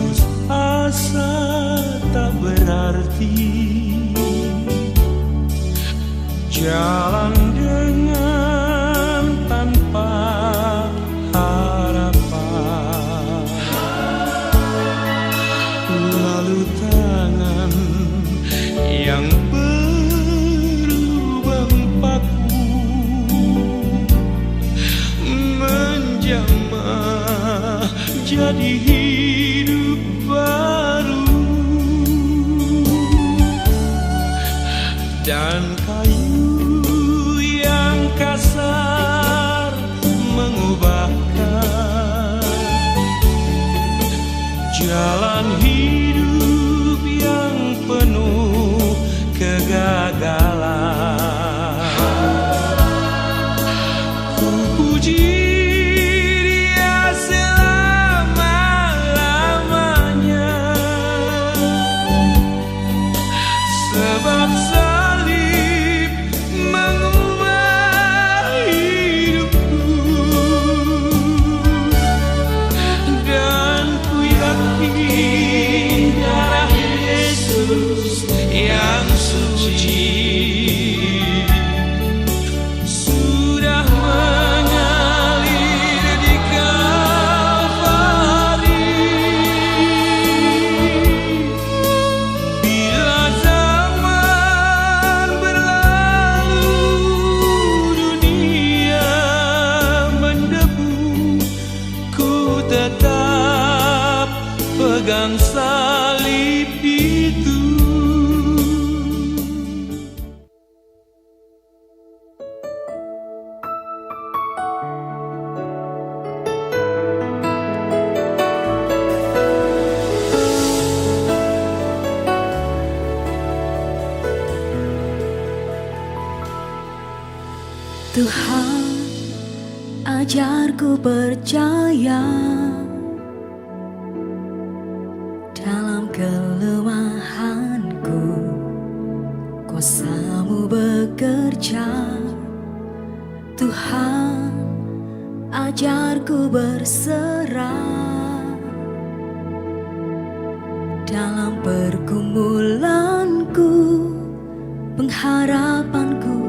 putus asa tak berarti, jalan dengan tanpa harapan, lalu tangan yang berlubang paku menjamah jadi hidup baru, dan kayu yang kasar mengubahkan jalan hidup yang penuh kegagalan. Ku puji Dia selama-lamanya, sebab salib mengubah hidupku, dan ku yakin darah Yesus yang suci sudah mengalir di Kalvari. Bila zaman berlalu, dunia mendebu, ku tetap pegang salib itu. Tuhan, ajarku percaya dalam kelemahanku, kuasa-Mu bekerja. Tuhan, ajarku berserah dalam pergumulanku, pengharapanku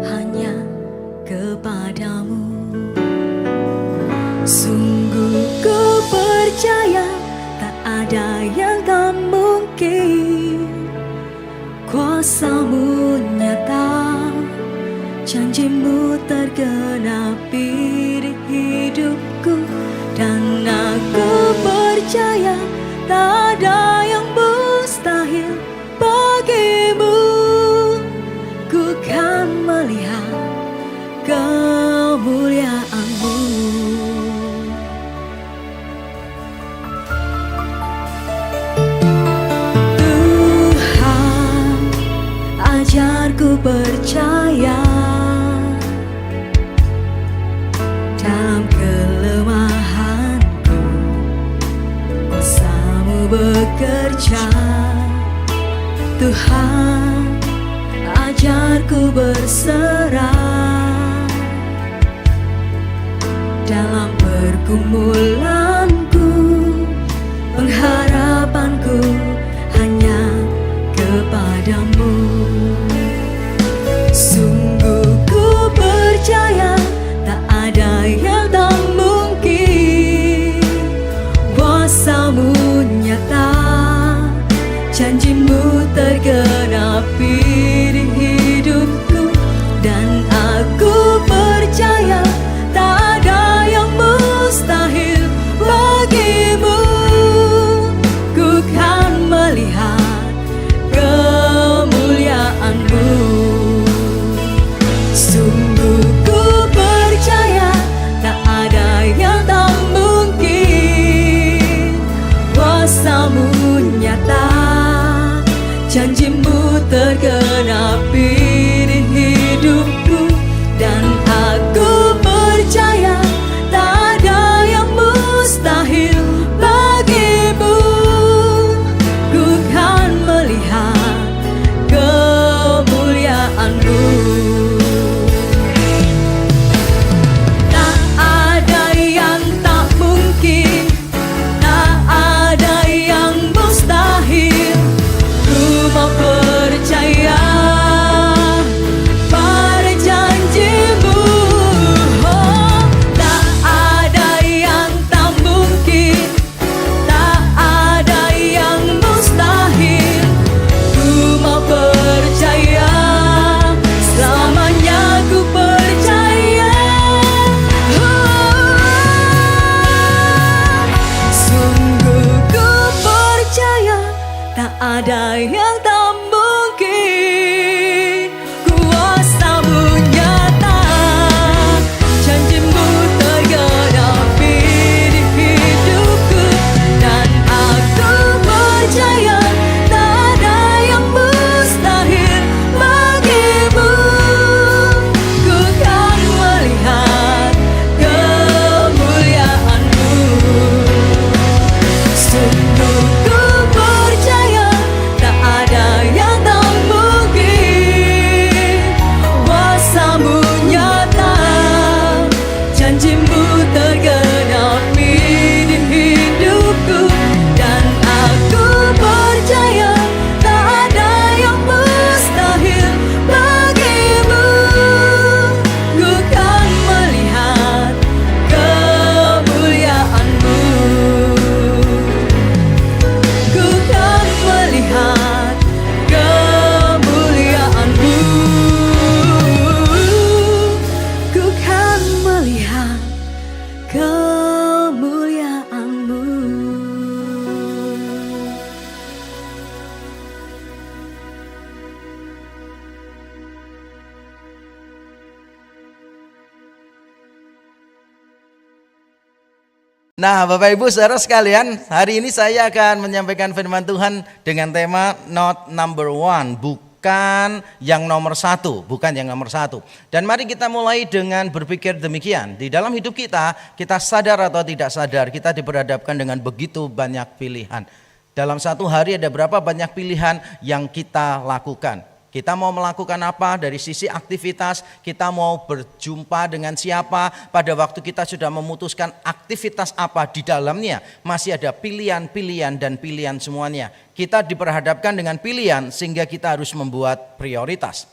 hanya kepadamu. Sungguh ku percaya tak ada yang tak mungkin, kuasa-Mu nyata, janji-Mu tergenapi di hidupku, dan aku percaya tak ada yang mustahil bagimu. Ku kan melihat kemuliaan-Mu. Tuhan, ajarku percaya dalam kelemahanku, kuasa-Mu bekerja. Tuhan, ajarku berserah dalam pergumulanku, pengharapanku hanya kepadamu. Sungguh ku percaya tak ada yang tak mungkin, kuasa-Mu nyata, janji-Mu tergenapi di hidupku, dan aku percaya tak ada yang mustahil bagimu. Ku kan melihat kemuliaan-Mu. Sungguh ku percaya tak ada yang tak mungkin, kuasa-Mu nyata, janji-Mu tergenapi di hidupku, dan aku percaya tak ada yang mustahil bagimu. Ku kan melihat kemuliaan-Mu. Tak ada yang tak mungkin, tak ada Nah, Bapak Ibu saudara sekalian, hari ini saya akan menyampaikan firman Tuhan dengan tema not number one, bukan yang nomor satu, bukan yang nomor satu. Dan mari kita mulai dengan berpikir demikian. Di dalam hidup kita sadar atau tidak sadar, kita diperhadapkan dengan begitu banyak pilihan. Dalam satu hari ada berapa banyak pilihan yang kita lakukan. Kita mau melakukan apa dari sisi aktivitas, kita mau berjumpa dengan siapa, pada waktu kita sudah memutuskan aktivitas apa di dalamnya, masih ada pilihan-pilihan dan pilihan semuanya. Kita diperhadapkan dengan pilihan sehingga kita harus membuat prioritas.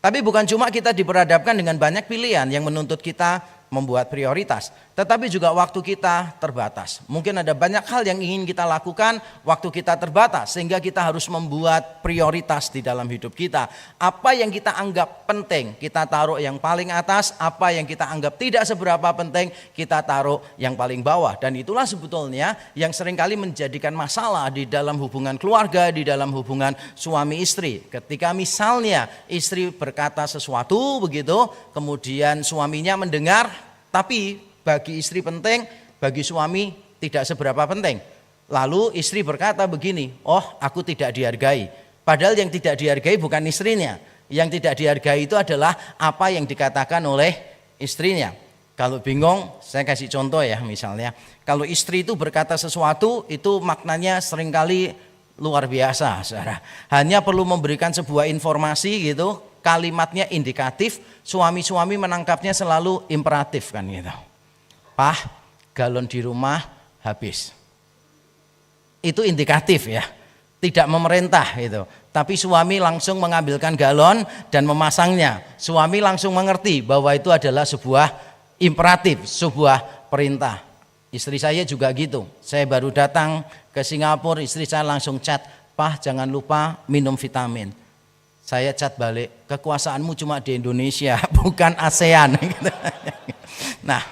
Tapi bukan cuma kita diperhadapkan dengan banyak pilihan yang menuntut kita membuat prioritas, tetapi juga waktu kita terbatas. Mungkin ada banyak hal yang ingin kita lakukan, waktu kita terbatas, sehingga kita harus membuat prioritas di dalam hidup kita. Apa yang kita anggap penting, kita taruh yang paling atas. Apa yang kita anggap tidak seberapa penting, kita taruh yang paling bawah. Dan itulah sebetulnya yang seringkali menjadikan masalah di dalam hubungan keluarga, di dalam hubungan suami istri. Ketika misalnya istri berkata sesuatu begitu, kemudian suaminya mendengar, tapi bagi istri penting, bagi suami tidak seberapa penting. Lalu istri berkata begini, oh aku tidak dihargai. Padahal yang tidak dihargai bukan istrinya. Yang tidak dihargai itu adalah apa yang dikatakan oleh istrinya. Kalau bingung, saya kasih contoh ya, misalnya. Kalau istri itu berkata sesuatu, itu maknanya seringkali luar biasa, saudara. Hanya perlu memberikan sebuah informasi gitu, kalimatnya indikatif, suami-suami menangkapnya selalu imperatif kan gitu. Pak, galon di rumah habis. Itu indikatif ya, tidak memerintah itu. Tapi suami langsung mengambilkan galon dan memasangnya. Suami langsung mengerti bahwa itu adalah sebuah imperatif, sebuah perintah. Istri saya juga gitu. Saya baru datang ke Singapura, istri saya langsung chat, Pak jangan lupa minum vitamin. Saya chat balik, kekuasaanmu cuma di Indonesia, bukan ASEAN. Nah,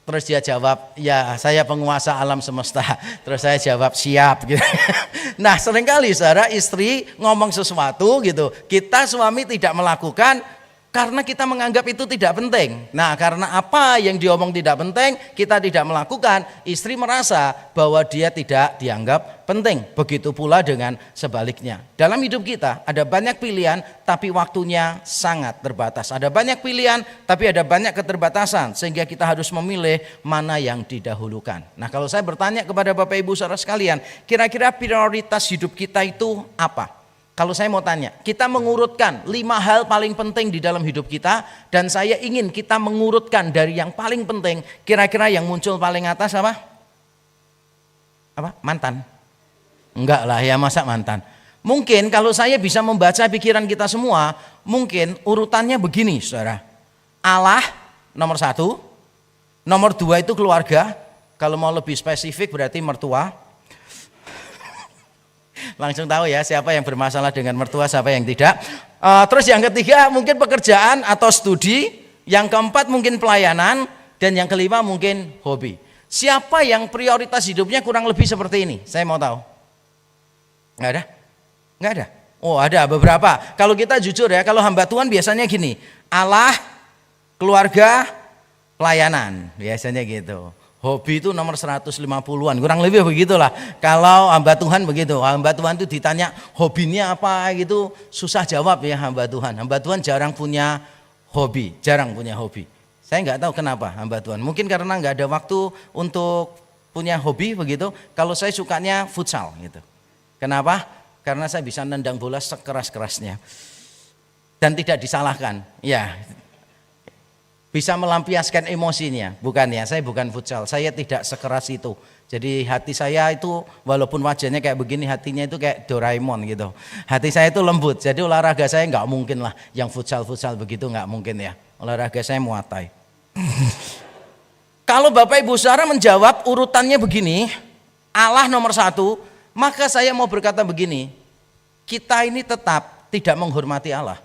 terus dia jawab, ya saya penguasa alam semesta. Terus saya jawab, siap. Nah, seringkali saudara istri ngomong sesuatu gitu, kita suami tidak melakukan karena kita menganggap itu tidak penting. Nah, karena apa yang diomong tidak penting, kita tidak melakukan, istri merasa bahwa dia tidak dianggap penting. Begitu pula dengan sebaliknya. Dalam hidup kita ada banyak pilihan, tapi waktunya sangat terbatas. Ada banyak pilihan, tapi ada banyak keterbatasan, sehingga kita harus memilih mana yang didahulukan. Nah, kalau saya bertanya kepada Bapak Ibu saudara sekalian, kira-kira prioritas hidup kita itu apa? Kalau saya mau tanya, kita mengurutkan 5 hal paling penting di dalam hidup kita, dan saya ingin kita mengurutkan dari yang paling penting, kira-kira yang muncul paling atas apa? Apa? Mantan? Enggak lah ya, masa mantan? Mungkin kalau saya bisa membaca pikiran kita semua, mungkin urutannya begini saudara. Allah nomor 1, nomor 2 itu keluarga, kalau mau lebih spesifik berarti mertua. Langsung tahu ya siapa yang bermasalah dengan mertua, siapa yang tidak. Terus yang ketiga mungkin pekerjaan atau studi. Yang keempat mungkin pelayanan. Dan yang kelima mungkin hobi. Siapa yang prioritas hidupnya kurang lebih seperti ini? Saya mau tahu. Nggak ada? Nggak ada? Oh ada beberapa. Kalau kita jujur ya, kalau hamba Tuhan biasanya gini. Allah, keluarga, pelayanan. Biasanya gitu. Hobi itu nomor 150-an, kurang lebih begitulah. Kalau hamba Tuhan begitu, hamba Tuhan itu ditanya hobinya apa gitu, susah jawab ya hamba Tuhan. Hamba Tuhan jarang punya hobi, jarang punya hobi. Saya nggak tahu kenapa hamba Tuhan. Mungkin karena nggak ada waktu untuk punya hobi begitu. Kalau saya sukanya futsal gitu. Kenapa? Karena saya bisa nendang bola sekeras-kerasnya dan tidak disalahkan. Ya. Bisa melampiaskan emosinya, bukan ya, saya bukan futsal, saya tidak sekeras itu. Jadi hati saya itu walaupun wajahnya kayak begini, hatinya itu kayak Doraemon gitu. Hati saya itu lembut, jadi olahraga saya nggak mungkin lah yang futsal begitu, nggak mungkin ya. Olahraga saya Muay Thai. Kalau Bapak Ibu saudara menjawab urutannya begini, Allah nomor 1, maka saya mau berkata begini, kita ini tetap tidak menghormati Allah.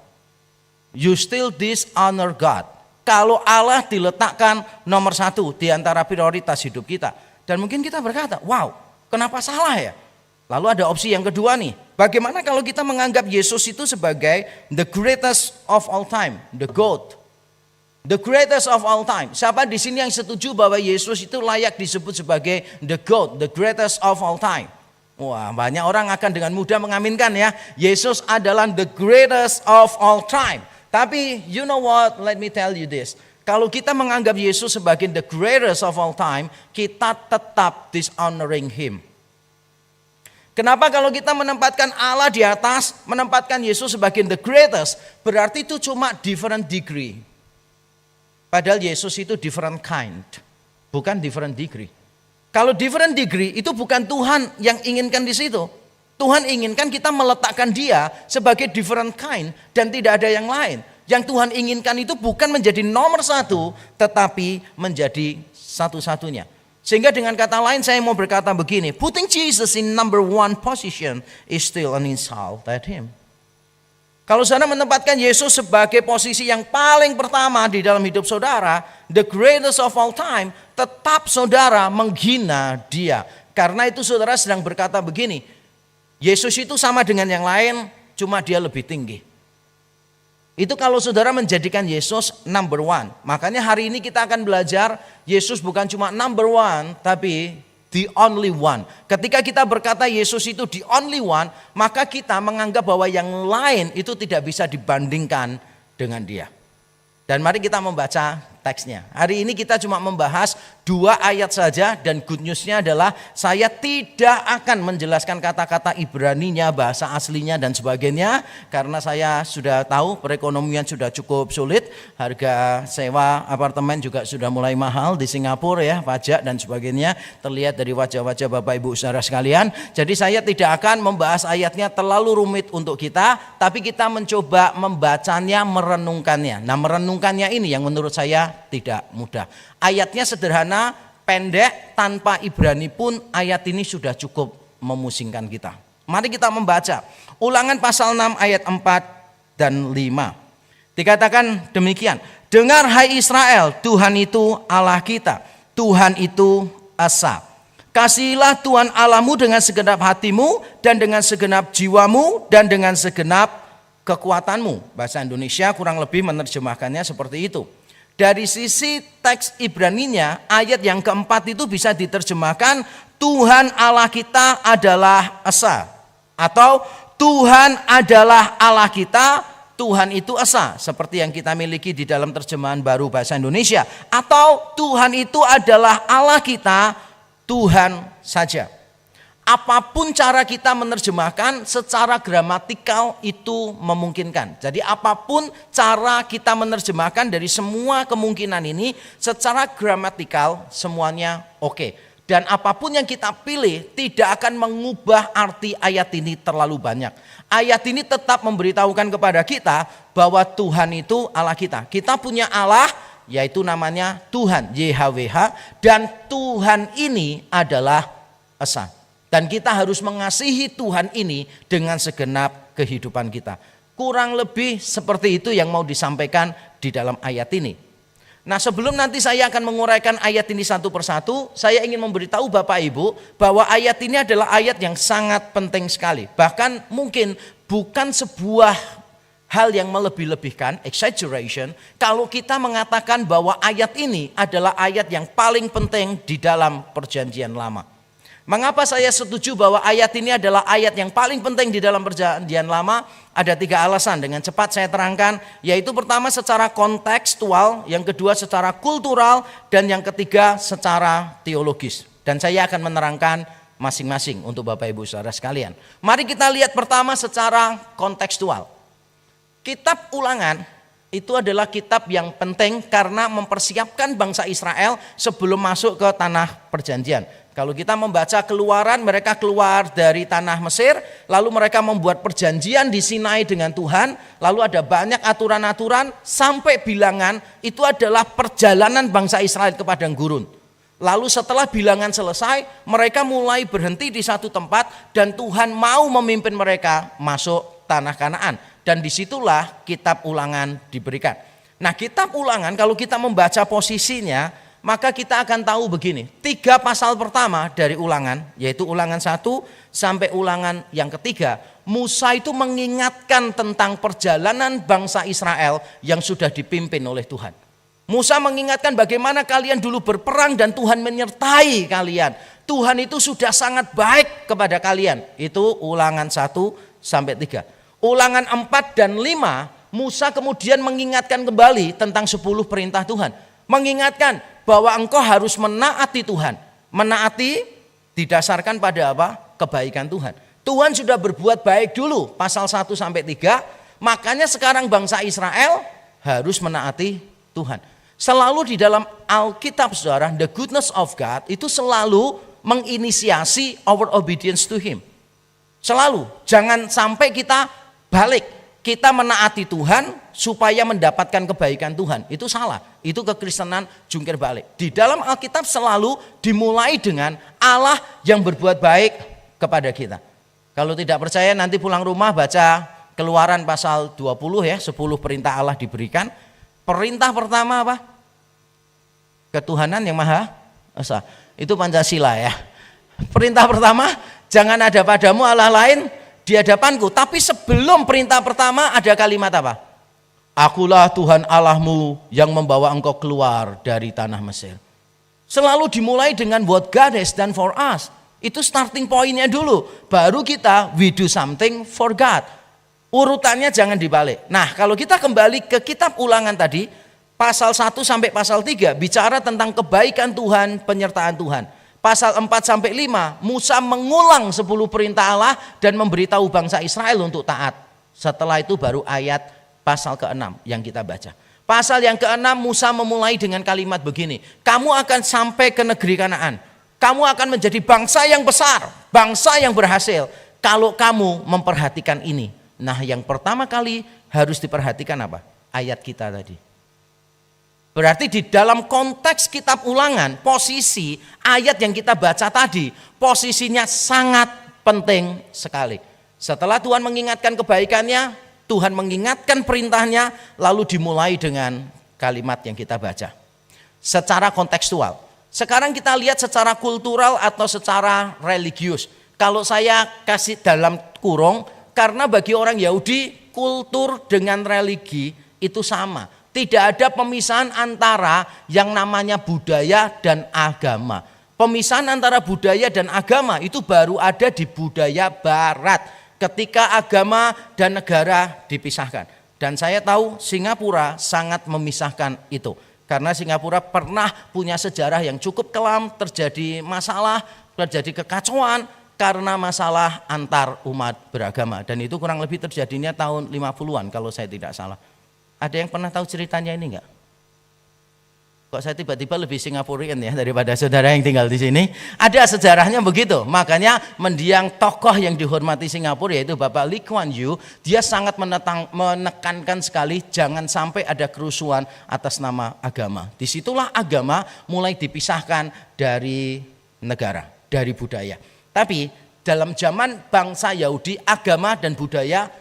You still dishonor God. Kalau Allah diletakkan nomor 1 di antara prioritas hidup kita. Dan mungkin kita berkata, wow, kenapa salah ya? Lalu ada opsi yang kedua nih. Bagaimana kalau kita menganggap Yesus itu sebagai the greatest of all time, the GOAT. The greatest of all time. Siapa di sini yang setuju bahwa Yesus itu layak disebut sebagai the GOAT, the greatest of all time? Wah, banyak orang akan dengan mudah mengaminkan ya. Yesus adalah the greatest of all time. Tapi you know what? Let me tell you this. Kalau kita menganggap Yesus sebagai the greatest of all time, kita tetap dishonoring him. Kenapa kalau kita menempatkan Allah di atas, menempatkan Yesus sebagai the greatest, berarti itu cuma different degree. Padahal Yesus itu different kind, bukan different degree. Kalau different degree itu bukan Tuhan yang inginkan di situ. Tuhan inginkan kita meletakkan dia sebagai different kind dan tidak ada yang lain. Yang Tuhan inginkan itu bukan menjadi nomor satu, tetapi menjadi satu-satunya. Sehingga dengan kata lain saya mau berkata begini, putting Jesus in number one position is still an insult at him. Kalau saudara menempatkan Yesus sebagai posisi yang paling pertama di dalam hidup saudara, the greatest of all time, tetap saudara menghina dia. Karena itu saudara sedang berkata begini, Yesus itu sama dengan yang lain, cuma dia lebih tinggi. Itu kalau saudara menjadikan Yesus number one. Makanya hari ini kita akan belajar Yesus bukan cuma number one, tapi the only one. Ketika kita berkata Yesus itu the only one, maka kita menganggap bahwa yang lain itu tidak bisa dibandingkan dengan dia. Dan mari kita membaca teksnya. Hari ini kita cuma membahas 2 ayat saja dan good newsnya adalah saya tidak akan menjelaskan kata-kata Ibraninya, bahasa aslinya dan sebagainya. Karena saya sudah tahu perekonomian sudah cukup sulit, harga sewa apartemen juga sudah mulai mahal di Singapura ya, pajak dan sebagainya. Terlihat dari wajah-wajah Bapak Ibu Saudara sekalian. Jadi saya tidak akan membahas ayatnya terlalu rumit untuk kita, tapi kita mencoba membacanya, merenungkannya. Nah merenungkannya ini yang menurut saya tidak mudah. Ayatnya sederhana, pendek, tanpa Ibrani pun ayat ini sudah cukup memusingkan kita. Mari kita membaca. Ulangan pasal 6 ayat 4 dan 5. Dikatakan demikian. Dengar hai Israel, Tuhan itu Allah kita. Tuhan itu Esa. Kasihilah Tuhan Allahmu dengan segenap hatimu dan dengan segenap jiwamu dan dengan segenap kekuatanmu. Bahasa Indonesia kurang lebih menerjemahkannya seperti itu. Dari sisi teks Ibraninya, ayat yang keempat itu bisa diterjemahkan Tuhan Allah kita adalah Esa. Atau Tuhan adalah Allah kita, Tuhan itu Esa. Seperti yang kita miliki di dalam terjemahan baru bahasa Indonesia. Atau Tuhan itu adalah Allah kita, Tuhan saja. Apapun cara kita menerjemahkan, secara gramatikal itu memungkinkan. Jadi apapun cara kita menerjemahkan dari semua kemungkinan ini, secara gramatikal semuanya oke. Dan apapun yang kita pilih tidak akan mengubah arti ayat ini terlalu banyak. Ayat ini tetap memberitahukan kepada kita bahwa Tuhan itu Allah kita. Kita punya Allah yaitu namanya Tuhan, YHWH, dan Tuhan ini adalah Esa. Dan kita harus mengasihi Tuhan ini dengan segenap kehidupan kita. Kurang lebih seperti itu yang mau disampaikan di dalam ayat ini. Nah sebelum nanti saya akan menguraikan ayat ini satu persatu, saya ingin memberitahu Bapak Ibu bahwa ayat ini adalah ayat yang sangat penting sekali. Bahkan mungkin bukan sebuah hal yang melebih-lebihkan, exaggeration, kalau kita mengatakan bahwa ayat ini adalah ayat yang paling penting di dalam perjanjian lama. Mengapa saya setuju bahwa ayat ini adalah ayat yang paling penting di dalam perjanjian lama? Ada 3 alasan, dengan cepat saya terangkan, yaitu pertama secara kontekstual, yang kedua secara kultural, dan yang ketiga secara teologis. Dan saya akan menerangkan masing-masing untuk Bapak Ibu Saudara sekalian. Mari kita lihat pertama secara kontekstual. Kitab Ulangan itu adalah kitab yang penting karena mempersiapkan bangsa Israel sebelum masuk ke tanah perjanjian. Kalau kita membaca Keluaran, mereka keluar dari tanah Mesir, lalu mereka membuat perjanjian di Sinai dengan Tuhan, lalu ada banyak aturan-aturan sampai bilangan, itu adalah perjalanan bangsa Israel ke padang gurun. Lalu setelah bilangan selesai, mereka mulai berhenti di satu tempat dan Tuhan mau memimpin mereka masuk tanah Kanaan. Dan disitulah kitab Ulangan diberikan. Nah kitab Ulangan kalau kita membaca posisinya, maka kita akan tahu begini, 3 pasal pertama dari Ulangan, yaitu Ulangan 1 sampai Ulangan yang ketiga, Musa itu mengingatkan tentang perjalanan bangsa Israel yang sudah dipimpin oleh Tuhan. Musa mengingatkan bagaimana kalian dulu berperang dan Tuhan menyertai kalian. Tuhan itu sudah sangat baik kepada kalian. Itu Ulangan 1-3. Ulangan 4 dan 5, Musa kemudian mengingatkan kembali tentang 10 perintah Tuhan. Mengingatkan bahwa engkau harus menaati Tuhan. Menaati didasarkan pada apa? Kebaikan Tuhan. Tuhan sudah berbuat baik dulu, pasal 1-3. Makanya sekarang bangsa Israel harus menaati Tuhan. Selalu di dalam Alkitab saudara, the goodness of God itu selalu menginisiasi our obedience to Him. Selalu, jangan sampai kita balik, kita menaati Tuhan supaya mendapatkan kebaikan Tuhan. Itu salah, itu kekristenan jungkir balik. Di dalam Alkitab selalu dimulai dengan Allah yang berbuat baik kepada kita. Kalau tidak percaya nanti pulang rumah baca Keluaran pasal 20 ya, 10 perintah Allah diberikan. Perintah pertama apa? Ketuhanan yang Maha Esa. Itu Pancasila ya. Perintah pertama, jangan ada padamu Allah lain di hadapanku. Tapi sebelum perintah pertama ada kalimat apa? Akulah Tuhan Allahmu yang membawa engkau keluar dari tanah Mesir. Selalu dimulai dengan what God has done for us. Itu starting pointnya dulu. Baru kita we do something for God. Urutannya jangan dibalik. Nah, kalau kita kembali ke kitab Ulangan tadi, pasal 1 sampai pasal 3 bicara tentang kebaikan Tuhan, penyertaan Tuhan. Pasal 4-5 Musa mengulang 10 perintah Allah dan memberitahu bangsa Israel untuk taat. Setelah itu baru ayat pasal ke-6 yang kita baca. Pasal yang ke-6 Musa memulai dengan kalimat begini. Kamu akan sampai ke negeri Kanaan. Kamu akan menjadi bangsa yang besar, bangsa yang berhasil. Kalau kamu memperhatikan ini. Nah, yang pertama kali harus diperhatikan apa? Ayat kita tadi. Berarti di dalam konteks kitab Ulangan, posisi ayat yang kita baca tadi, posisinya sangat penting sekali. Setelah Tuhan mengingatkan kebaikannya, Tuhan mengingatkan perintahnya, lalu dimulai dengan kalimat yang kita baca. Secara kontekstual. Sekarang kita lihat secara kultural atau secara religius. Kalau saya kasih dalam kurung, karena bagi orang Yahudi, kultur dengan religi itu sama. Tidak ada pemisahan antara yang namanya budaya dan agama. Pemisahan antara budaya dan agama itu baru ada di budaya barat. Ketika agama dan negara dipisahkan. Dan saya tahu Singapura sangat memisahkan itu. Karena Singapura pernah punya sejarah yang cukup kelam, terjadi masalah, terjadi kekacauan karena masalah antar umat beragama. Dan itu kurang lebih terjadinya tahun 50-an kalau saya tidak salah. Ada yang pernah tahu ceritanya ini enggak? Kok saya tiba-tiba lebih Singapurian ya daripada saudara yang tinggal di sini? Ada sejarahnya begitu. Makanya mendiang tokoh yang dihormati Singapura yaitu Bapak Lee Kuan Yew, dia sangat menekankan sekali jangan sampai ada kerusuhan atas nama agama. Disitulah agama mulai dipisahkan dari negara, dari budaya. Tapi dalam zaman bangsa Yahudi, agama dan budaya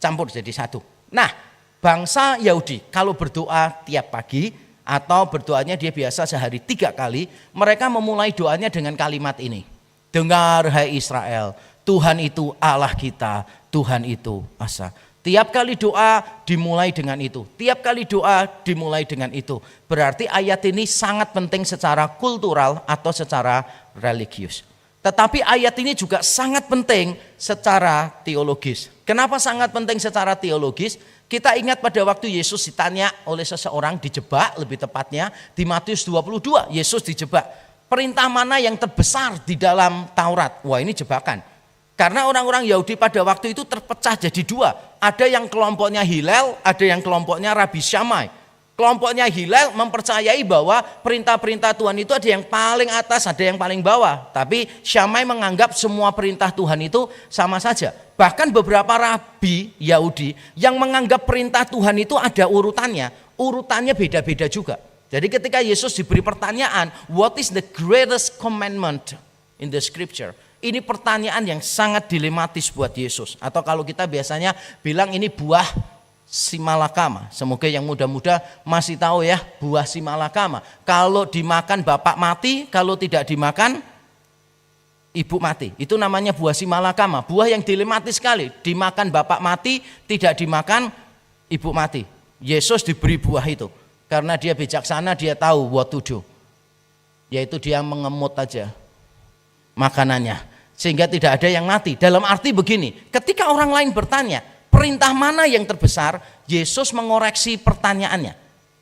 campur jadi satu. Nah, bangsa Yahudi kalau berdoa tiap pagi atau berdoanya dia biasa sehari 3 kali, mereka memulai doanya dengan kalimat ini. Dengar hai Israel, Tuhan itu Allah kita, Tuhan itu Asa. Tiap kali doa dimulai dengan itu. Tiap kali doa dimulai dengan itu. Berarti ayat ini sangat penting secara kultural atau secara religius. Tetapi ayat ini juga sangat penting secara teologis. Kenapa sangat penting secara teologis? Kita ingat pada waktu Yesus ditanya oleh seseorang, dijebak lebih tepatnya di Matius 22, Yesus dijebak. Perintah mana yang terbesar di dalam Taurat? Wah, ini jebakan. Karena orang-orang Yahudi pada waktu itu terpecah jadi 2. Ada yang kelompoknya Hillel, ada yang kelompoknya Rabbi Shammai. Kelompoknya Hillel mempercayai bahwa perintah-perintah Tuhan itu ada yang paling atas, ada yang paling bawah. Tapi Shammai menganggap semua perintah Tuhan itu sama saja. Bahkan beberapa rabi Yahudi yang menganggap perintah Tuhan itu ada urutannya. Urutannya beda-beda juga. Jadi ketika Yesus diberi pertanyaan, what is the greatest commandment in the scripture? Ini pertanyaan yang sangat dilematis buat Yesus. Atau kalau kita biasanya bilang ini buah simalakama. Semoga yang muda-muda masih tahu ya buah simalakama. Kalau dimakan bapak mati, kalau tidak dimakan ibu mati. Itu namanya buah simalakama. Buah yang dilematis sekali. Dimakan bapak mati, tidak dimakan ibu mati. Yesus diberi buah itu. Karena dia bijaksana, dia tahu what to do. Yaitu dia mengemut aja makanannya. Sehingga tidak ada yang mati. Dalam arti begini, ketika orang lain bertanya, perintah mana yang terbesar? Yesus mengoreksi pertanyaannya.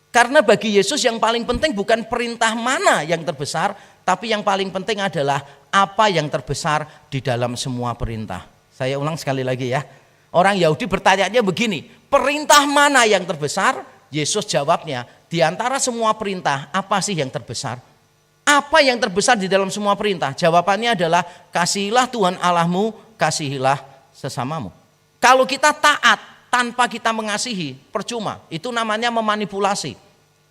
Karena bagi Yesus yang paling penting bukan perintah mana yang terbesar, tapi yang paling penting adalah apa yang terbesar di dalam semua perintah. Saya ulang sekali lagi ya. Orang Yahudi bertanya begini, perintah mana yang terbesar? Yesus jawabnya, di antara semua perintah, apa sih yang terbesar? Apa yang terbesar di dalam semua perintah? Jawabannya adalah, kasihilah Tuhan Allahmu, kasihilah sesamamu. Kalau kita taat tanpa kita mengasihi, percuma. Itu namanya memanipulasi.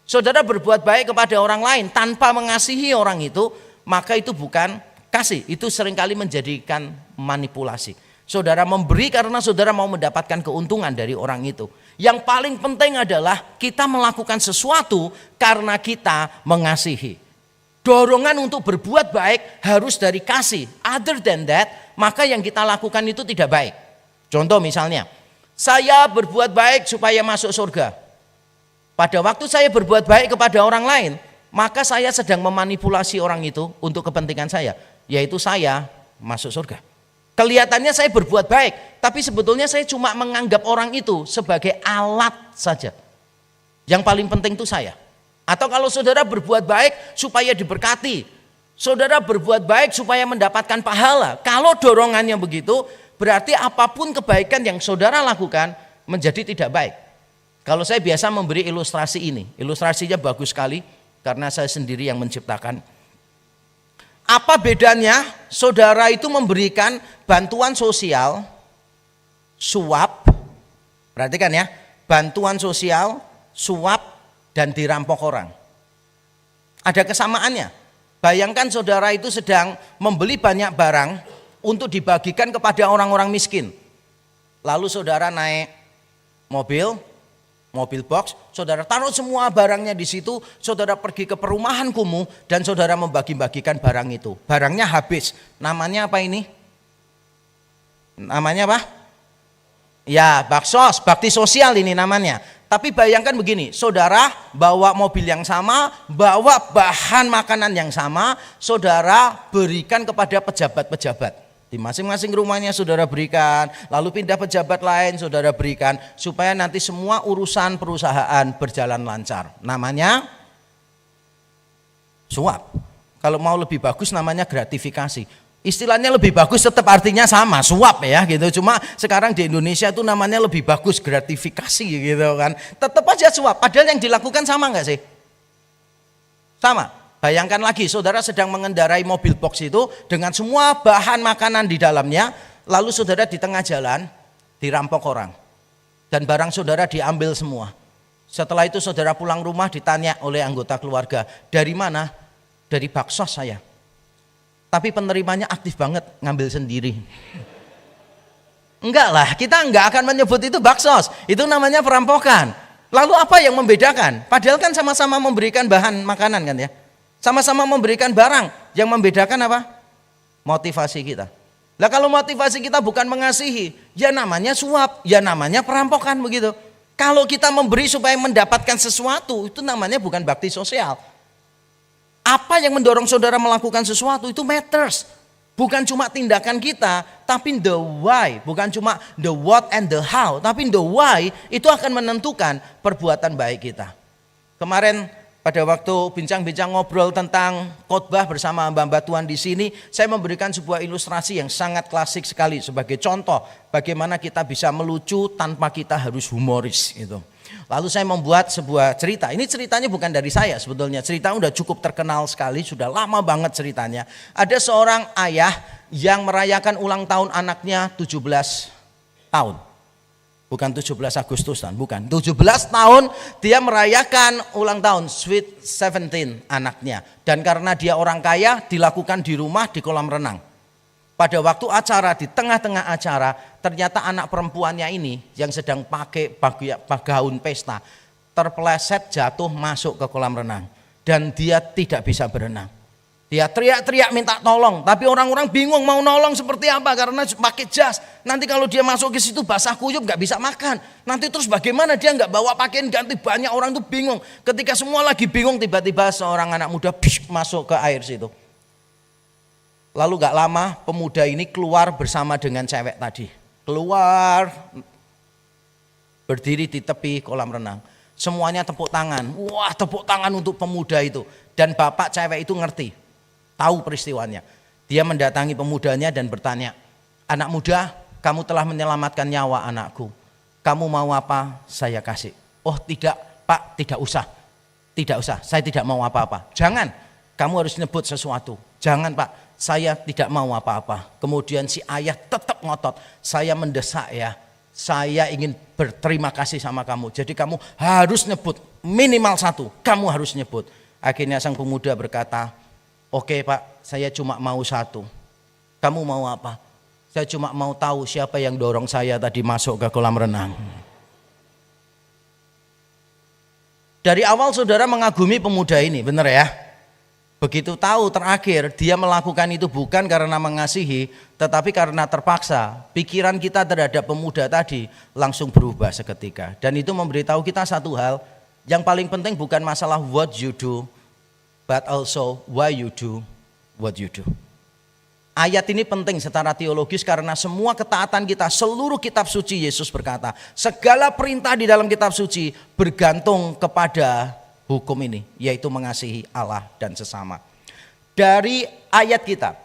Saudara berbuat baik kepada orang lain tanpa mengasihi orang itu, maka itu bukan kasih. Itu seringkali menjadikan manipulasi. Saudara memberi karena saudara mau mendapatkan keuntungan dari orang itu. Yang paling penting adalah kita melakukan sesuatu karena kita mengasihi. Dorongan untuk berbuat baik harus dari kasih. Other than that, maka yang kita lakukan itu tidak baik. Contoh misalnya, saya berbuat baik supaya masuk surga. Pada waktu saya berbuat baik kepada orang lain, maka saya sedang memanipulasi orang itu untuk kepentingan saya, yaitu saya masuk surga. Kelihatannya saya berbuat baik, tapi sebetulnya saya cuma menganggap orang itu sebagai alat saja. Yang paling penting itu saya. Atau kalau saudara berbuat baik supaya diberkati, saudara berbuat baik supaya mendapatkan pahala. Kalau dorongannya begitu, berarti apapun kebaikan yang saudara lakukan menjadi tidak baik. Kalau saya biasa memberi ilustrasi ini, ilustrasinya bagus sekali karena saya sendiri yang menciptakan. Apa bedanya saudara itu memberikan bantuan sosial, suap, perhatikan ya, bantuan sosial, suap, dan dirampok orang. Ada kesamaannya. Bayangkan saudara itu sedang membeli banyak barang untuk dibagikan kepada orang-orang miskin. Lalu saudara naik mobil box, saudara taruh semua barangnya di situ, saudara pergi ke perumahan kumuh dan saudara membagi-bagikan barang itu. Barangnya habis. Namanya apa ini? Namanya apa? Ya, baksos, bakti sosial ini namanya. Tapi bayangkan begini, saudara bawa mobil yang sama, bawa bahan makanan yang sama, saudara berikan kepada pejabat-pejabat. Di masing-masing rumahnya saudara berikan, lalu pindah pejabat lain saudara berikan, supaya nanti semua urusan perusahaan berjalan lancar. Namanya suap. Kalau mau lebih bagus namanya gratifikasi. Istilahnya lebih bagus tetap artinya sama, suap ya gitu. Cuma sekarang di Indonesia itu namanya lebih bagus gratifikasi gitu kan. Tetap aja suap, padahal yang dilakukan sama enggak sih? Sama. Bayangkan lagi, saudara sedang mengendarai mobil box itu dengan semua bahan makanan di dalamnya, lalu saudara di tengah jalan dirampok orang. Dan barang saudara diambil semua. Setelah itu saudara pulang rumah ditanya oleh anggota keluarga, dari mana? Dari baksos saya. Tapi penerimanya aktif banget, ngambil sendiri. Enggak lah, kita enggak akan menyebut itu baksos. Itu namanya perampokan. Lalu apa yang membedakan? Padahal kan sama-sama memberikan bahan makanan kan ya. Sama-sama memberikan barang, yang membedakan apa? Motivasi kita. Lah kalau motivasi kita bukan mengasihi, ya namanya suap, ya namanya perampokan begitu. Kalau kita memberi supaya mendapatkan sesuatu, itu namanya bukan bakti sosial. Apa yang mendorong saudara melakukan sesuatu itu matters. Bukan cuma tindakan kita, tapi the why. Bukan cuma the what and the how, tapi the why itu akan menentukan perbuatan baik kita. Kemarin pada waktu bincang-bincang ngobrol tentang khotbah bersama hamba Tuhan di sini, saya memberikan sebuah ilustrasi yang sangat klasik sekali sebagai contoh bagaimana kita bisa melucu tanpa kita harus humoris gitu. Lalu saya membuat sebuah cerita. Ini ceritanya bukan dari saya sebetulnya. Cerita udah cukup terkenal sekali, sudah lama banget ceritanya. Ada seorang ayah yang merayakan ulang tahun anaknya 17 tahun. Bukan 17 Agustusan, bukan. 17 tahun dia merayakan ulang tahun, sweet 17 anaknya. Dan karena dia orang kaya, dilakukan di rumah di kolam renang. Pada waktu acara, di tengah-tengah acara, ternyata anak perempuannya ini yang sedang pakai gaun pesta, terpeleset jatuh masuk ke kolam renang. Dan dia tidak bisa berenang. Dia teriak-teriak minta tolong, tapi orang-orang bingung mau nolong seperti apa karena pakai jas. Nanti kalau dia masuk ke situ basah kuyup nggak bisa makan. Nanti terus bagaimana dia nggak bawa pakaian ganti, banyak orang tuh bingung. Ketika semua lagi bingung, tiba-tiba seorang anak muda masuk ke air situ. Lalu gak lama pemuda ini keluar bersama dengan cewek tadi. Keluar, berdiri di tepi kolam renang. Semuanya tepuk tangan. Wah, tepuk tangan untuk pemuda itu. Dan bapak cewek itu ngerti, tahu peristiwanya. Dia mendatangi pemudanya dan bertanya, anak muda, kamu telah menyelamatkan nyawa anakku. Kamu mau apa? Saya kasih. Oh tidak Pak, tidak usah. Tidak usah, saya tidak mau apa-apa. Jangan, kamu harus nyebut sesuatu. Jangan Pak, saya tidak mau apa-apa. Kemudian si ayah tetap ngotot, saya mendesak ya. Saya ingin berterima kasih sama kamu. Jadi kamu harus nyebut, minimal satu, kamu harus nyebut. Akhirnya sang pemuda berkata, oke Pak, saya cuma mau satu. Kamu mau apa? Saya cuma mau tahu siapa yang dorong saya tadi masuk ke kolam renang. Dari awal saudara mengagumi pemuda ini, benar ya? Begitu tahu terakhir dia melakukan itu bukan karena mengasihi, tetapi karena terpaksa. Pikiran kita terhadap pemuda tadi langsung berubah seketika. Dan itu memberitahu kita satu hal, yang paling penting bukan masalah what you do, but also why you do what you do. Ayat ini penting secara teologis karena semua ketaatan kita, seluruh kitab suci Yesus berkata, segala perintah di dalam kitab suci bergantung kepada hukum ini, yaitu mengasihi Allah dan sesama. Dari ayat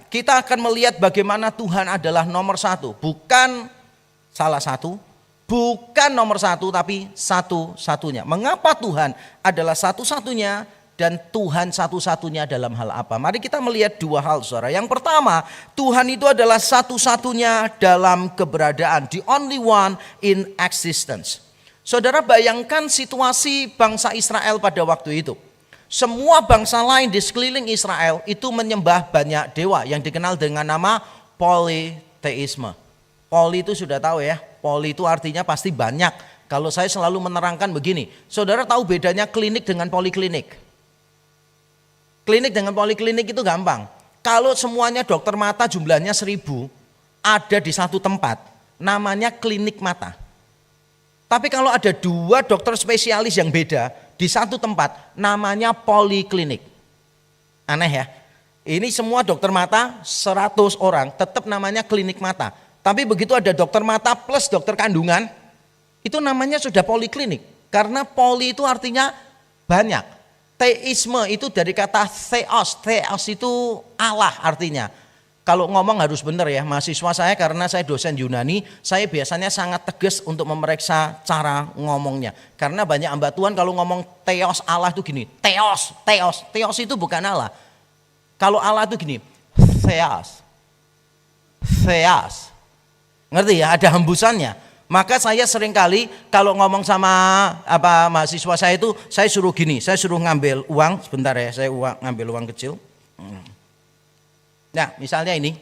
kita akan melihat bagaimana Tuhan adalah nomor satu, bukan salah satu, bukan nomor satu, tapi satu-satunya. Mengapa Tuhan adalah satu-satunya dan Tuhan satu-satunya dalam hal apa? Mari kita melihat dua hal saudara. Yang pertama, Tuhan itu adalah satu-satunya dalam keberadaan, the only one in existence. Saudara bayangkan situasi bangsa Israel pada waktu itu. Semua bangsa lain di sekeliling Israel itu menyembah banyak dewa yang dikenal dengan nama politeisme. Poli itu sudah tahu ya, poli itu artinya pasti banyak. Kalau saya selalu menerangkan begini, saudara tahu bedanya klinik dengan poliklinik? Klinik dengan poliklinik itu gampang. Kalau semuanya dokter mata jumlahnya 1000 ada di satu tempat, namanya klinik mata. Tapi kalau ada dua dokter spesialis yang beda di satu tempat, namanya poliklinik. Aneh ya. Ini semua dokter mata 100 orang tetap namanya klinik mata. Tapi begitu ada dokter mata plus dokter kandungan, itu namanya sudah poliklinik. Karena poli itu artinya banyak. Teisme itu dari kata theos. Theos itu Allah artinya. Kalau ngomong harus benar ya, mahasiswa saya karena saya dosen Yunani, saya biasanya sangat tegas untuk memeriksa cara ngomongnya. Karena banyak ambatuan kalau ngomong theos Allah itu gini, theos itu bukan Allah. Kalau Allah itu gini, theos. Ngerti ya, ada hembusannya. Maka saya seringkali kalau ngomong sama mahasiswa saya itu, saya suruh gini, saya suruh ngambil uang, sebentar ya, saya ngambil uang kecil. Nah misalnya ini,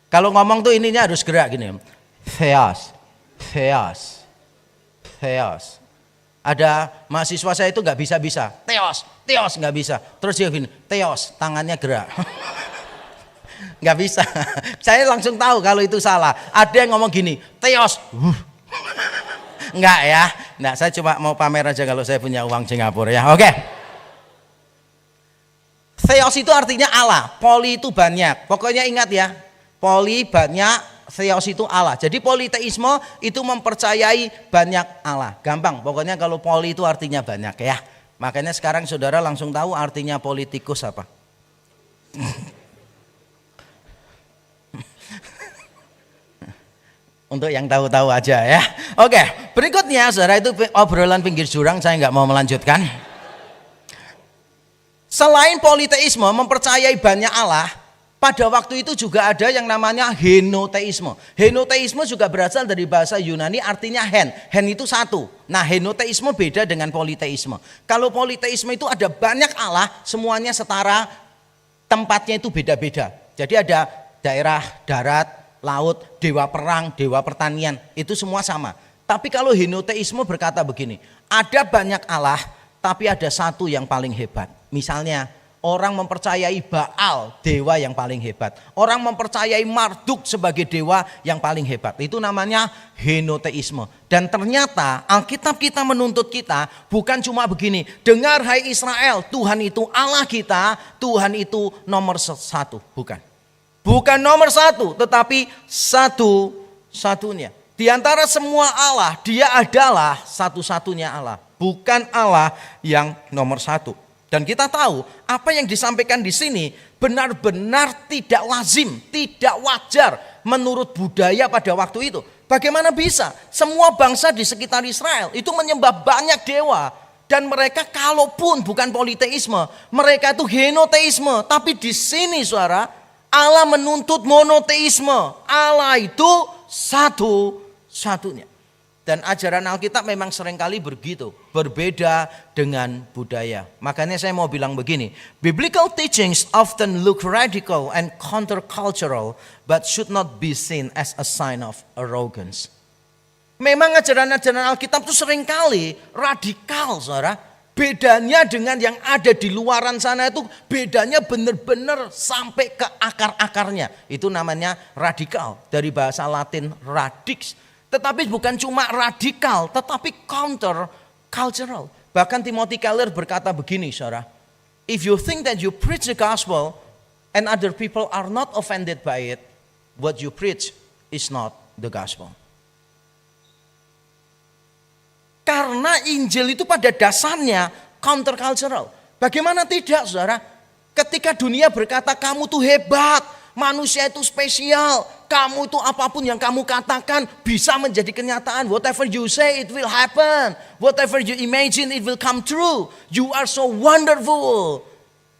kalau ngomong tuh ininya harus gerak gini, theos. Ada mahasiswa saya itu nggak bisa, theos nggak bisa. Terus dia gini, theos, tangannya gerak. Nggak bisa. Saya langsung tahu kalau itu salah. Ada yang ngomong gini, theos. Enggak ya. Nah, saya cuma mau pamer aja kalau saya punya uang Singapura ya. Oke. Theos itu artinya Allah. Poli itu banyak. Pokoknya ingat ya. Poli banyak, theos itu Allah. Jadi politeisme itu mempercayai banyak Allah. Gampang. Pokoknya kalau poli itu artinya banyak ya. Makanya sekarang saudara langsung tahu artinya politikus apa. Untuk yang tahu-tahu aja ya. Oke, berikutnya saudara itu obrolan pinggir jurang, saya nggak mau melanjutkan. Selain politeisme mempercayai banyak Allah, pada waktu itu juga ada yang namanya henoteisme. Henoteisme juga berasal dari bahasa Yunani artinya hen. Hen itu satu. Nah henoteisme beda dengan politeisme. Kalau politeisme itu ada banyak Allah, semuanya setara, tempatnya itu beda-beda. Jadi ada daerah darat, laut, dewa perang, dewa pertanian, itu semua sama. Tapi kalau henoteisme berkata begini, ada banyak Allah, tapi ada satu yang paling hebat. Misalnya orang mempercayai Baal, dewa yang paling hebat. Orang mempercayai Marduk sebagai dewa yang paling hebat. Itu namanya henoteisme. Dan ternyata Alkitab kita menuntut kita bukan cuma begini. Dengar hai Israel, Tuhan itu Allah kita, Tuhan itu nomor satu. Bukan. Bukan nomor satu, tetapi satu-satunya. Di antara semua Allah, dia adalah satu-satunya Allah. Bukan Allah yang nomor satu. Dan kita tahu apa yang disampaikan di sini benar-benar tidak lazim, tidak wajar menurut budaya pada waktu itu. Bagaimana bisa? Semua bangsa di sekitar Israel itu menyembah banyak dewa. Dan mereka kalaupun bukan politeisme, mereka itu henoteisme. Tapi di sini saudara, Allah menuntut monoteisme. Allah itu satu-satunya. Dan ajaran Alkitab memang seringkali begitu, berbeda dengan budaya. Makanya saya mau bilang begini, biblical teachings often look radical and countercultural, but should not be seen as a sign of arrogance. Memang ajaran-ajaran Alkitab itu seringkali radikal, saudara. Bedanya dengan yang ada di luaran sana itu bedanya benar-benar sampai ke akar-akarnya. Itu namanya radikal, dari bahasa Latin radix. Tetapi bukan cuma radikal, tetapi counter cultural. Bahkan Timothy Keller berkata begini, saudara. If you think that you preach the gospel and other people are not offended by it, what you preach is not the gospel. Karena Injil itu pada dasarnya counter cultural. Bagaimana tidak, saudara? Ketika dunia berkata kamu tuh hebat, manusia itu spesial, kamu itu apapun yang kamu katakan bisa menjadi kenyataan. Whatever you say it will happen. Whatever you imagine it will come true. You are so wonderful.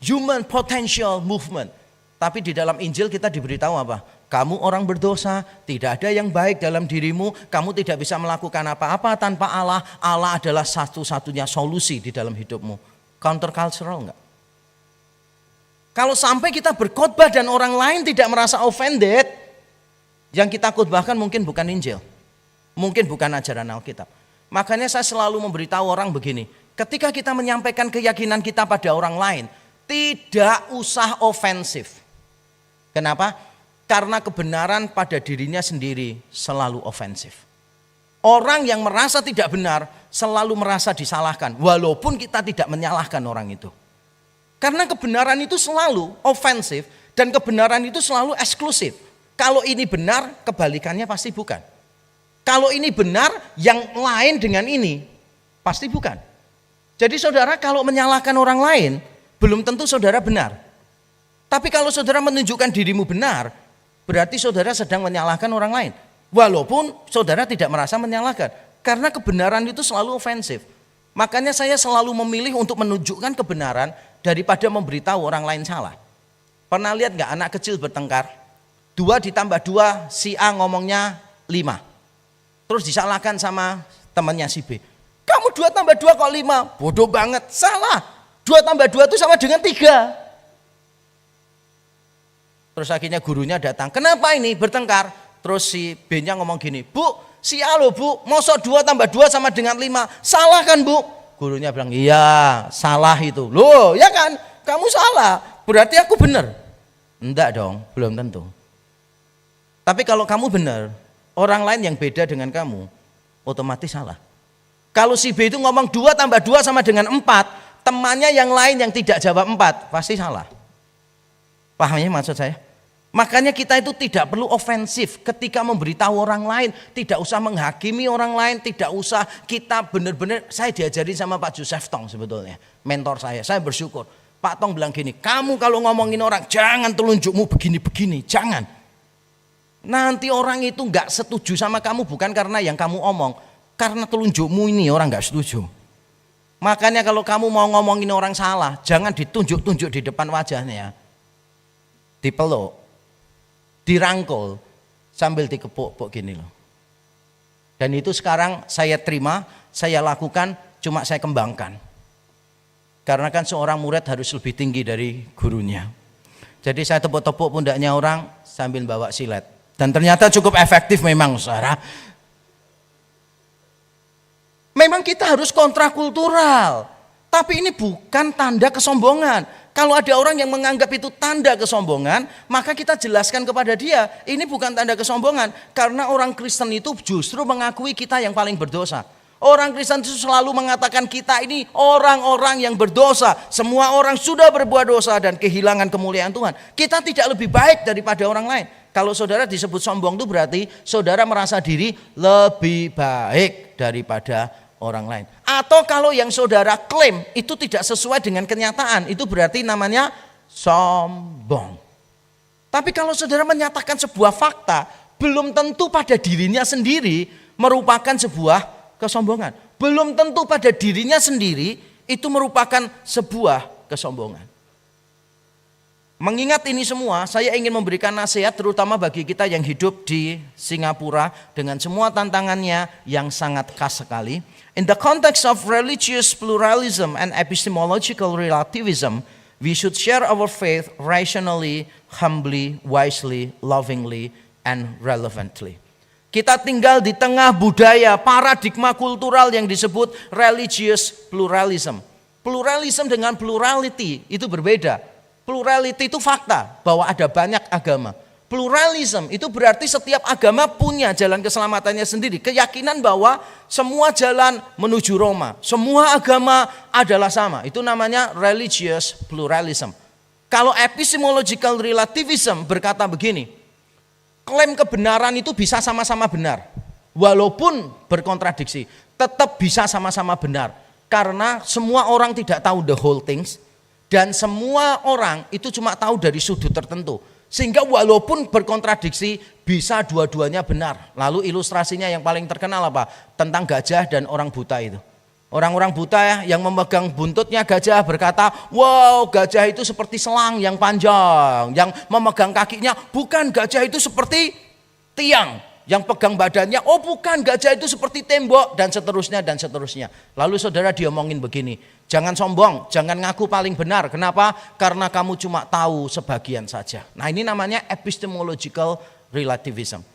Human potential movement. Tapi di dalam Injil kita diberitahu apa? Kamu orang berdosa, tidak ada yang baik dalam dirimu, kamu tidak bisa melakukan apa-apa tanpa Allah. Allah adalah satu-satunya solusi di dalam hidupmu. Counter cultural enggak? Kalau sampai kita berkhotbah dan orang lain tidak merasa offended, yang kita khotbahkan mungkin bukan Injil, mungkin bukan ajaran Alkitab. Makanya saya selalu memberitahu orang begini, ketika kita menyampaikan keyakinan kita pada orang lain, tidak usah ofensif. Kenapa? Karena kebenaran pada dirinya sendiri selalu ofensif. Orang yang merasa tidak benar selalu merasa disalahkan, walaupun kita tidak menyalahkan orang itu. Karena kebenaran itu selalu ofensif dan kebenaran itu selalu eksklusif. Kalau ini benar, kebalikannya pasti bukan. Kalau ini benar, yang lain dengan ini pasti bukan. Jadi saudara kalau menyalahkan orang lain, belum tentu saudara benar. Tapi kalau saudara menunjukkan dirimu benar, berarti saudara sedang menyalahkan orang lain. Walaupun saudara tidak merasa menyalahkan. Karena kebenaran itu selalu ofensif. Makanya saya selalu memilih untuk menunjukkan kebenaran daripada memberitahu orang lain salah. Pernah lihat gak anak kecil bertengkar? 2 ditambah 2, si A ngomongnya 5. Terus disalahkan sama temannya si B. Kamu 2 tambah 2 kok 5? Bodoh banget, salah. 2 tambah 2 itu sama dengan 3. Terus akhirnya gurunya datang. Kenapa ini bertengkar? Terus si B-nya ngomong gini, Bu, si A loh bu, mosok 2 tambah 2 sama dengan 5. Salah kan bu? Gurunya bilang, iya salah itu. Loh ya kan, kamu salah, berarti aku benar. Enggak dong, belum tentu. Tapi kalau kamu benar, orang lain yang beda dengan kamu, otomatis salah. Kalau si B itu ngomong 2 tambah 2 sama dengan 4, temannya yang lain yang tidak jawab 4, pasti salah. Pahamnya maksud saya? Makanya kita itu tidak perlu ofensif ketika memberitahu orang lain, tidak usah menghakimi orang lain, tidak usah kita benar-benar. Saya diajarin sama Pak Joseph Tong sebetulnya, mentor saya bersyukur. Pak Tong bilang gini, kamu kalau ngomongin orang jangan telunjukmu begini-begini, jangan. Nanti orang itu gak setuju sama kamu bukan karena yang kamu omong, karena telunjukmu ini orang gak setuju. Makanya kalau kamu mau ngomongin orang salah, jangan ditunjuk-tunjuk di depan wajahnya, dipeluk, dirangkul sambil dikepuk gini loh. Dan itu sekarang saya terima, saya lakukan, cuma saya kembangkan. Karena kan seorang murid harus lebih tinggi dari gurunya. Jadi saya tepuk-tepuk pundaknya orang sambil bawa silet. Dan ternyata cukup efektif memang, saudara. Memang kita harus kontrakultural. Tapi ini bukan tanda kesombongan. Kalau ada orang yang menganggap itu tanda kesombongan, maka kita jelaskan kepada dia, ini bukan tanda kesombongan. Karena orang Kristen itu justru mengakui kita yang paling berdosa. Orang Kristen itu selalu mengatakan kita ini orang-orang yang berdosa. Semua orang sudah berbuat dosa dan kehilangan kemuliaan Tuhan. Kita tidak lebih baik daripada orang lain. Kalau saudara disebut sombong itu berarti saudara merasa diri lebih baik daripada orang lain. Atau kalau yang saudara klaim itu tidak sesuai dengan kenyataan, itu berarti namanya sombong. Tapi kalau saudara menyatakan sebuah fakta, belum tentu pada dirinya sendiri merupakan sebuah kesombongan. Belum tentu pada dirinya sendiri itu merupakan sebuah kesombongan. Mengingat ini semua, saya ingin memberikan nasihat terutama bagi kita yang hidup di Singapura dengan semua tantangannya yang sangat khas sekali. In the context of religious pluralism and epistemological relativism, we should share our faith rationally, humbly, wisely, lovingly, and relevantly. Kita tinggal di tengah budaya, paradigma kultural yang disebut religious pluralism. Pluralism dengan plurality itu berbeda. Plurality itu fakta bahwa ada banyak agama. Pluralism itu berarti setiap agama punya jalan keselamatannya sendiri. Keyakinan bahwa semua jalan menuju Roma. Semua agama adalah sama. Itu namanya religious pluralism. Kalau epistemological relativism berkata begini, klaim kebenaran itu bisa sama-sama benar. Walaupun berkontradiksi, tetap bisa sama-sama benar. Karena semua orang tidak tahu the whole things. Dan semua orang itu cuma tahu dari sudut tertentu. Sehingga walaupun berkontradiksi bisa dua-duanya benar. Lalu ilustrasinya yang paling terkenal apa? Tentang gajah dan orang buta itu. Orang-orang buta ya, yang memegang buntutnya gajah berkata, wow, gajah itu seperti selang yang panjang. Yang memegang kakinya, bukan, gajah itu seperti tiang. Yang pegang badannya, oh bukan, gajah itu seperti tembok, dan seterusnya dan seterusnya. Lalu saudara diomongin begini, jangan sombong, jangan ngaku paling benar. Kenapa? Karena kamu cuma tahu sebagian saja. Nah ini namanya epistemological relativism.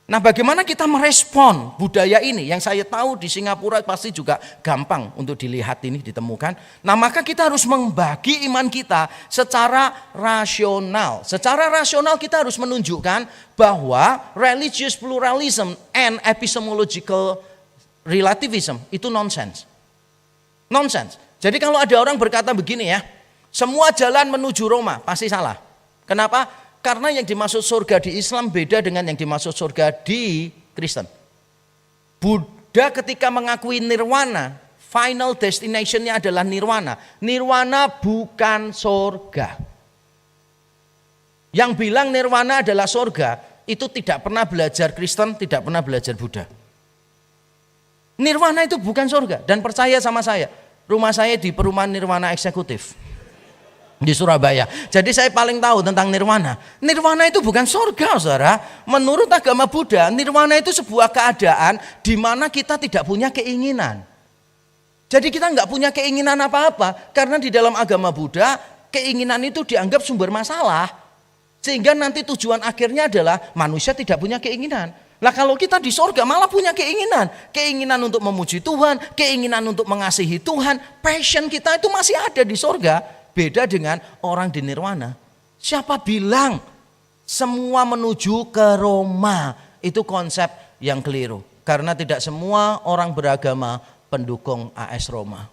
Nah bagaimana kita merespon budaya ini? Yang saya tahu di Singapura pasti juga gampang untuk dilihat ini, ditemukan. Nah maka kita harus membagi iman kita secara rasional. Secara rasional kita harus menunjukkan bahwa religious pluralism and epistemological relativism itu nonsense. Nonsense. Jadi kalau ada orang berkata begini ya, semua jalan menuju Roma, pasti salah. Kenapa? Karena yang dimaksud surga di Islam beda dengan yang dimaksud surga di Kristen. Buddha ketika mengakui nirwana, final destination-nya adalah nirwana. Nirwana bukan surga. Yang bilang nirwana adalah surga, itu tidak pernah belajar Kristen, tidak pernah belajar Buddha. Nirwana itu bukan surga. Dan percaya sama saya, rumah saya di perumahan nirwana eksekutif di Surabaya. Jadi saya paling tahu tentang nirwana. Nirwana itu bukan surga, saudara. Menurut agama Buddha, nirwana itu sebuah keadaan di mana kita tidak punya keinginan. Jadi kita nggak punya keinginan apa-apa, karena di dalam agama Buddha, keinginan itu dianggap sumber masalah. Sehingga nanti tujuan akhirnya adalah manusia tidak punya keinginan. Lah kalau kita di surga malah punya keinginan. Keinginan untuk memuji Tuhan, keinginan untuk mengasihi Tuhan. Passion kita itu masih ada di surga. Beda dengan orang di nirwana. Siapa bilang semua menuju ke Roma? Itu konsep yang keliru. Karena tidak semua orang beragama pendukung AS Roma.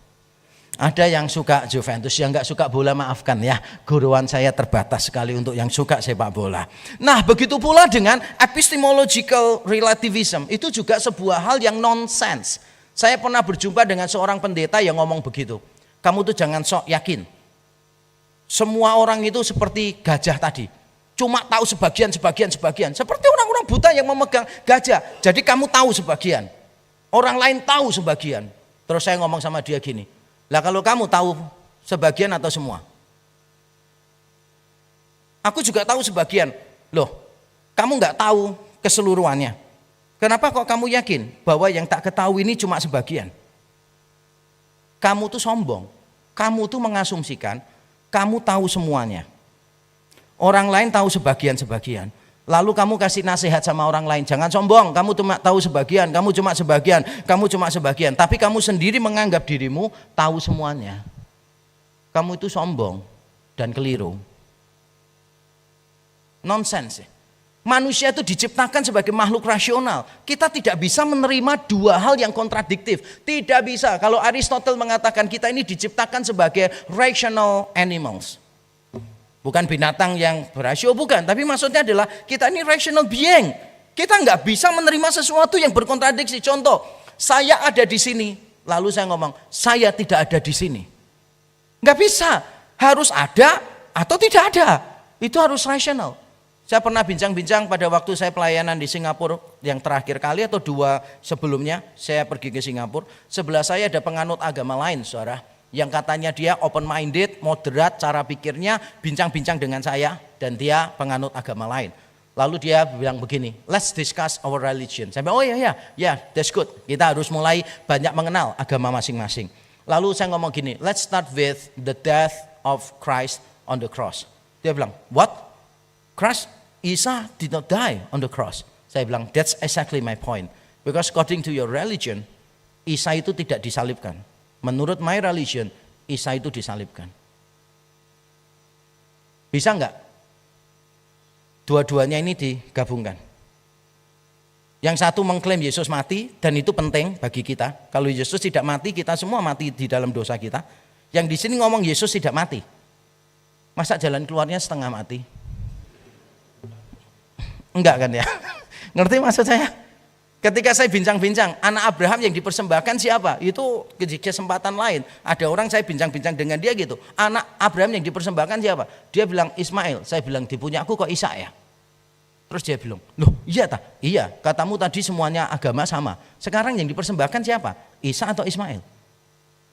Ada yang suka Juventus, yang nggak suka bola maafkan ya. Guruan saya terbatas sekali untuk yang suka sepak bola. Nah begitu pula dengan epistemological relativism. Itu juga sebuah hal yang nonsense. Saya pernah berjumpa dengan seorang pendeta yang ngomong begitu. Kamu tuh jangan sok yakin. Semua orang itu seperti gajah tadi. Cuma tahu sebagian. Seperti orang-orang buta yang memegang gajah. Jadi kamu tahu sebagian. Orang lain tahu sebagian. Terus saya ngomong sama dia gini. Lah kalau kamu tahu sebagian atau semua? Aku juga tahu sebagian. Loh, kamu nggak tahu keseluruhannya. Kenapa kok kamu yakin bahwa yang tak ketahui ini cuma sebagian? Kamu tuh sombong. Kamu tuh mengasumsikan kamu tahu semuanya. Orang lain tahu sebagian-sebagian. Lalu kamu kasih nasihat sama orang lain, jangan sombong, kamu cuma tahu sebagian, kamu cuma sebagian, kamu cuma sebagian. Tapi kamu sendiri menganggap dirimu tahu semuanya. Kamu itu sombong dan keliru. Nonsense. Manusia itu diciptakan sebagai makhluk rasional. Kita tidak bisa menerima dua hal yang kontradiktif. Tidak bisa. Kalau Aristotle mengatakan kita ini diciptakan sebagai rational animals. Bukan binatang yang berasio, bukan. Tapi maksudnya adalah kita ini rational being. Kita nggak bisa menerima sesuatu yang berkontradiksi. Contoh, saya ada di sini, lalu saya ngomong, saya tidak ada di sini. Nggak bisa. Harus ada atau tidak ada. Itu harus rational. Saya pernah bincang-bincang pada waktu saya pelayanan di Singapura yang terakhir kali atau dua sebelumnya saya pergi ke Singapura. Sebelah saya ada penganut agama lain, saudara. Yang katanya dia open minded, moderat cara pikirnya, bincang-bincang dengan saya dan dia penganut agama lain. Lalu dia bilang begini, let's discuss our religion. Saya bilang, oh ya, that's good. Kita harus mulai banyak mengenal agama masing-masing. Lalu saya ngomong gini, let's start with the death of Christ on the cross. Dia bilang, what? Christ, Isa did not die on the cross. Saya bilang, that's exactly my point. Because according to your religion, Isa itu tidak disalibkan. Menurut my religion, Isa itu disalibkan. Bisa enggak? Dua-duanya ini digabungkan. Yang satu mengklaim Yesus mati dan itu penting bagi kita. Kalau Yesus tidak mati, kita semua mati di dalam dosa kita. Yang di sini ngomong Yesus tidak mati. Masa jalan keluarnya setengah mati? Enggak kan ya? Ngerti maksud saya? Ketika saya bincang-bincang, anak Abraham yang dipersembahkan siapa? Itu kesempatan lain. Ada orang saya bincang-bincang dengan dia gitu. Anak Abraham yang dipersembahkan siapa? Dia bilang Ismail. Saya bilang di punya aku kok Ishak ya? Terus dia bilang, loh iya tak? Iya, katamu tadi semuanya agama sama. Sekarang yang dipersembahkan siapa? Ishak atau Ismail?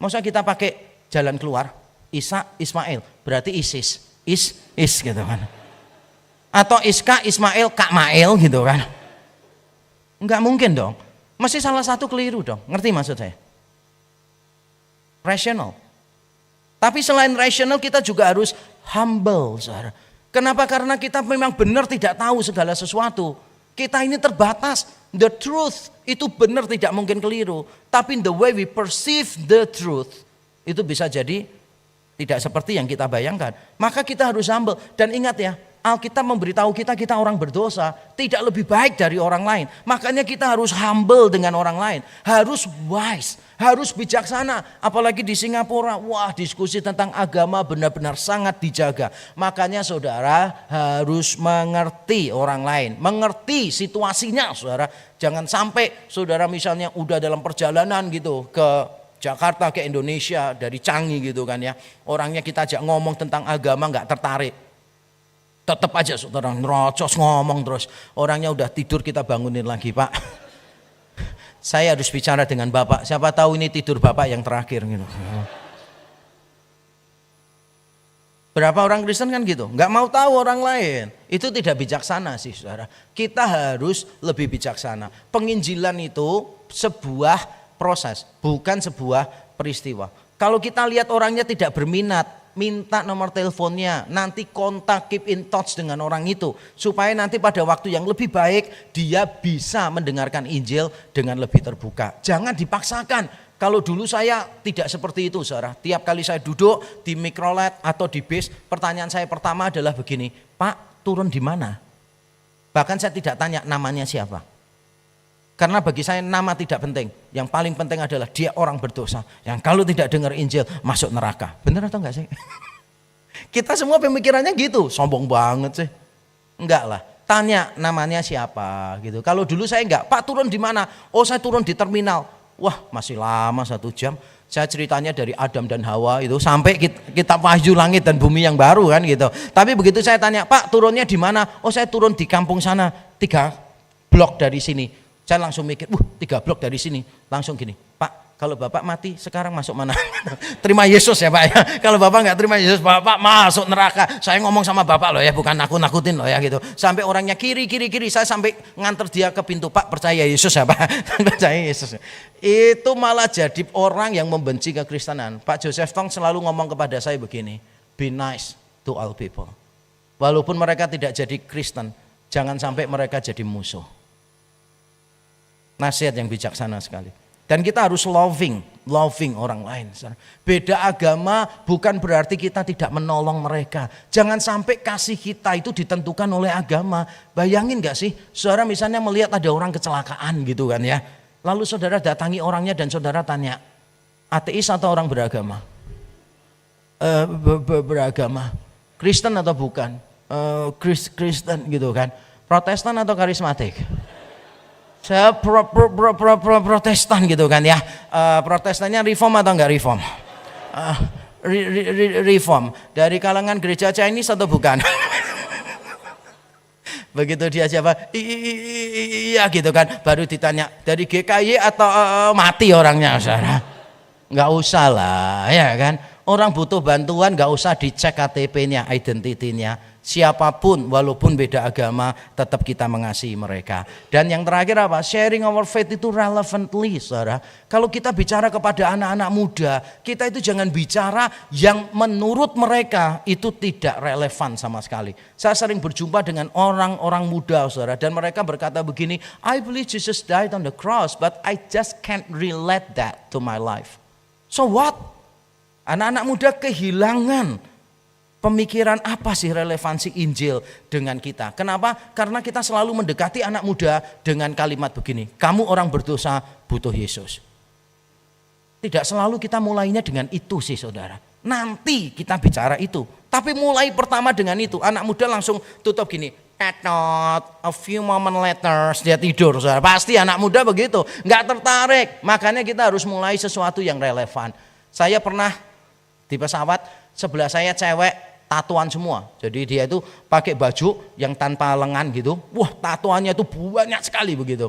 Maksudnya kita pakai jalan keluar, Ishak, Ismail. Berarti Isis. Is gitu kan. Atau Iska, Ismail, Kak Mail gitu kan. Enggak mungkin dong. Mesti salah satu keliru dong. Ngerti maksud saya? Rational. Tapi selain rational kita juga harus humble, saudara. Kenapa? Karena kita memang benar tidak tahu segala sesuatu. Kita ini terbatas. The truth itu benar tidak mungkin keliru. Tapi the way we perceive the truth itu bisa jadi tidak seperti yang kita bayangkan. Maka kita harus humble. Dan ingat ya, Alkitab memberitahu kita orang berdosa, tidak lebih baik dari orang lain. Makanya kita harus humble dengan orang lain, harus wise, harus bijaksana. Apalagi di Singapura, wah diskusi tentang agama benar-benar sangat dijaga. Makanya saudara harus mengerti orang lain, mengerti situasinya saudara. Jangan sampai saudara misalnya udah dalam perjalanan gitu ke Jakarta ke Indonesia dari Changi gitu kan ya. Orangnya kita ajak ngomong tentang agama nggak tertarik. Tetap aja saudara nerocos ngomong terus. Orangnya udah tidur kita bangunin lagi, Pak. Saya harus bicara dengan Bapak. Siapa tahu ini tidur Bapak yang terakhir gitu. Berapa orang Kristen kan gitu, nggak mau tahu orang lain. Itu tidak bijaksana sih saudara. Kita harus lebih bijaksana. Penginjilan itu sebuah proses, bukan sebuah peristiwa. Kalau kita lihat orangnya tidak berminat, minta nomor teleponnya, nanti kontak, keep in touch dengan orang itu. Supaya nanti pada waktu yang lebih baik, dia bisa mendengarkan Injil dengan lebih terbuka. Jangan dipaksakan. Kalau dulu saya tidak seperti itu saudara. Tiap kali saya duduk di mikrolet atau di bis, pertanyaan saya pertama adalah begini, Pak turun di mana? Bahkan saya tidak tanya namanya siapa. Karena bagi saya nama tidak penting. Yang paling penting adalah dia orang berdosa. Yang kalau tidak dengar Injil masuk neraka. Benar atau enggak sih? Kita semua pemikirannya gitu. Sombong banget sih. Enggak lah. Tanya namanya siapa gitu. Kalau dulu saya enggak. Pak turun di mana? Oh saya turun di terminal. Wah masih lama 1 jam. Saya ceritanya dari Adam dan Hawa itu sampai kita Wahyu langit dan bumi yang baru kan gitu. Tapi begitu saya tanya, Pak turunnya di mana? Oh saya turun di kampung sana 3 blok dari sini. Saya langsung mikir, 3 blok dari sini. Langsung gini, Pak kalau Bapak mati sekarang masuk mana? Terima Yesus ya Pak ya. Kalau Bapak nggak terima Yesus, Bapak masuk neraka. Saya ngomong sama Bapak loh ya, bukan nakut-nakutin loh ya gitu. Sampai orangnya kiri, saya sampai nganter dia ke pintu, Pak percaya Yesus ya Pak. Percaya Yesus. Itu malah jadi orang yang membenci kekristenan. Pak Joseph Tong selalu ngomong kepada saya begini, be nice to all people. Walaupun mereka tidak jadi Kristen, Jangan sampai mereka jadi musuh. Nasihat yang bijaksana sekali. Dan kita harus loving orang lain. Beda agama bukan berarti kita tidak menolong mereka. Jangan sampai kasih kita itu ditentukan oleh agama. Bayangin gak sih, saudara misalnya melihat ada orang kecelakaan gitu kan ya. Lalu saudara datangi orangnya dan saudara tanya, ateis atau orang beragama? Beragama. Kristen atau bukan? Kristen gitu kan. Protestan atau karismatik? Saya Protestan gitu kan ya. Protestannya reform atau enggak reform? Reform. Dari kalangan gereja Chinese atau bukan? Begitu dia jawab iya gitu kan, baru ditanya dari GKY atau mati orangnya, saudara. Enggak usah lah ya kan. Orang butuh bantuan enggak usah dicek KTP-nya, identitinya. Siapapun walaupun beda agama tetap kita mengasihi mereka. Dan yang terakhir apa? Sharing our faith itu relevantly, saudara. Kalau kita bicara kepada anak-anak muda, kita itu jangan bicara yang menurut mereka itu tidak relevan sama sekali. Saya sering berjumpa dengan orang-orang muda, saudara, dan mereka berkata begini, I believe Jesus died on the cross, but I just can't relate that to my life. So what? Anak-anak muda kehilangan pemikiran apa sih relevansi Injil dengan kita. Kenapa? Karena kita selalu mendekati anak muda dengan kalimat begini, kamu orang berdosa butuh Yesus. Tidak selalu kita mulainya dengan itu sih, saudara. Nanti kita bicara itu. Tapi mulai pertama dengan itu, anak muda langsung tutup gini, not a few moment later dia tidur, saudara. Pasti anak muda begitu, nggak tertarik. Makanya kita harus mulai sesuatu yang relevan. Saya pernah di pesawat, sebelah saya cewek tatoan semua. Jadi dia itu pakai baju yang tanpa lengan gitu. Wah, tatoannya itu banyak sekali begitu.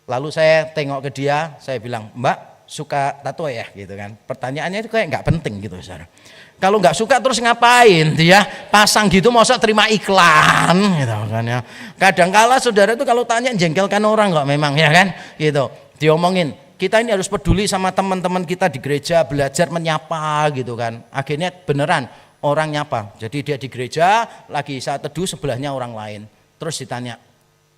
Lalu saya tengok ke dia, saya bilang, Mbak suka tato ya gitu kan. Pertanyaannya itu kayak nggak penting gitu, saudara. Kalau nggak suka terus ngapain? Dia pasang gitu, masa terima iklan gitu kan ya. Kadang-kala saudara itu kalau tanya jengkelkan orang kok memang ya kan gitu. Diomongin, kita ini harus peduli sama teman-teman kita di gereja, belajar menyapa gitu kan. Akhirnya beneran orang nyapa. Jadi dia di gereja lagi saat teduh, sebelahnya orang lain. Terus ditanya,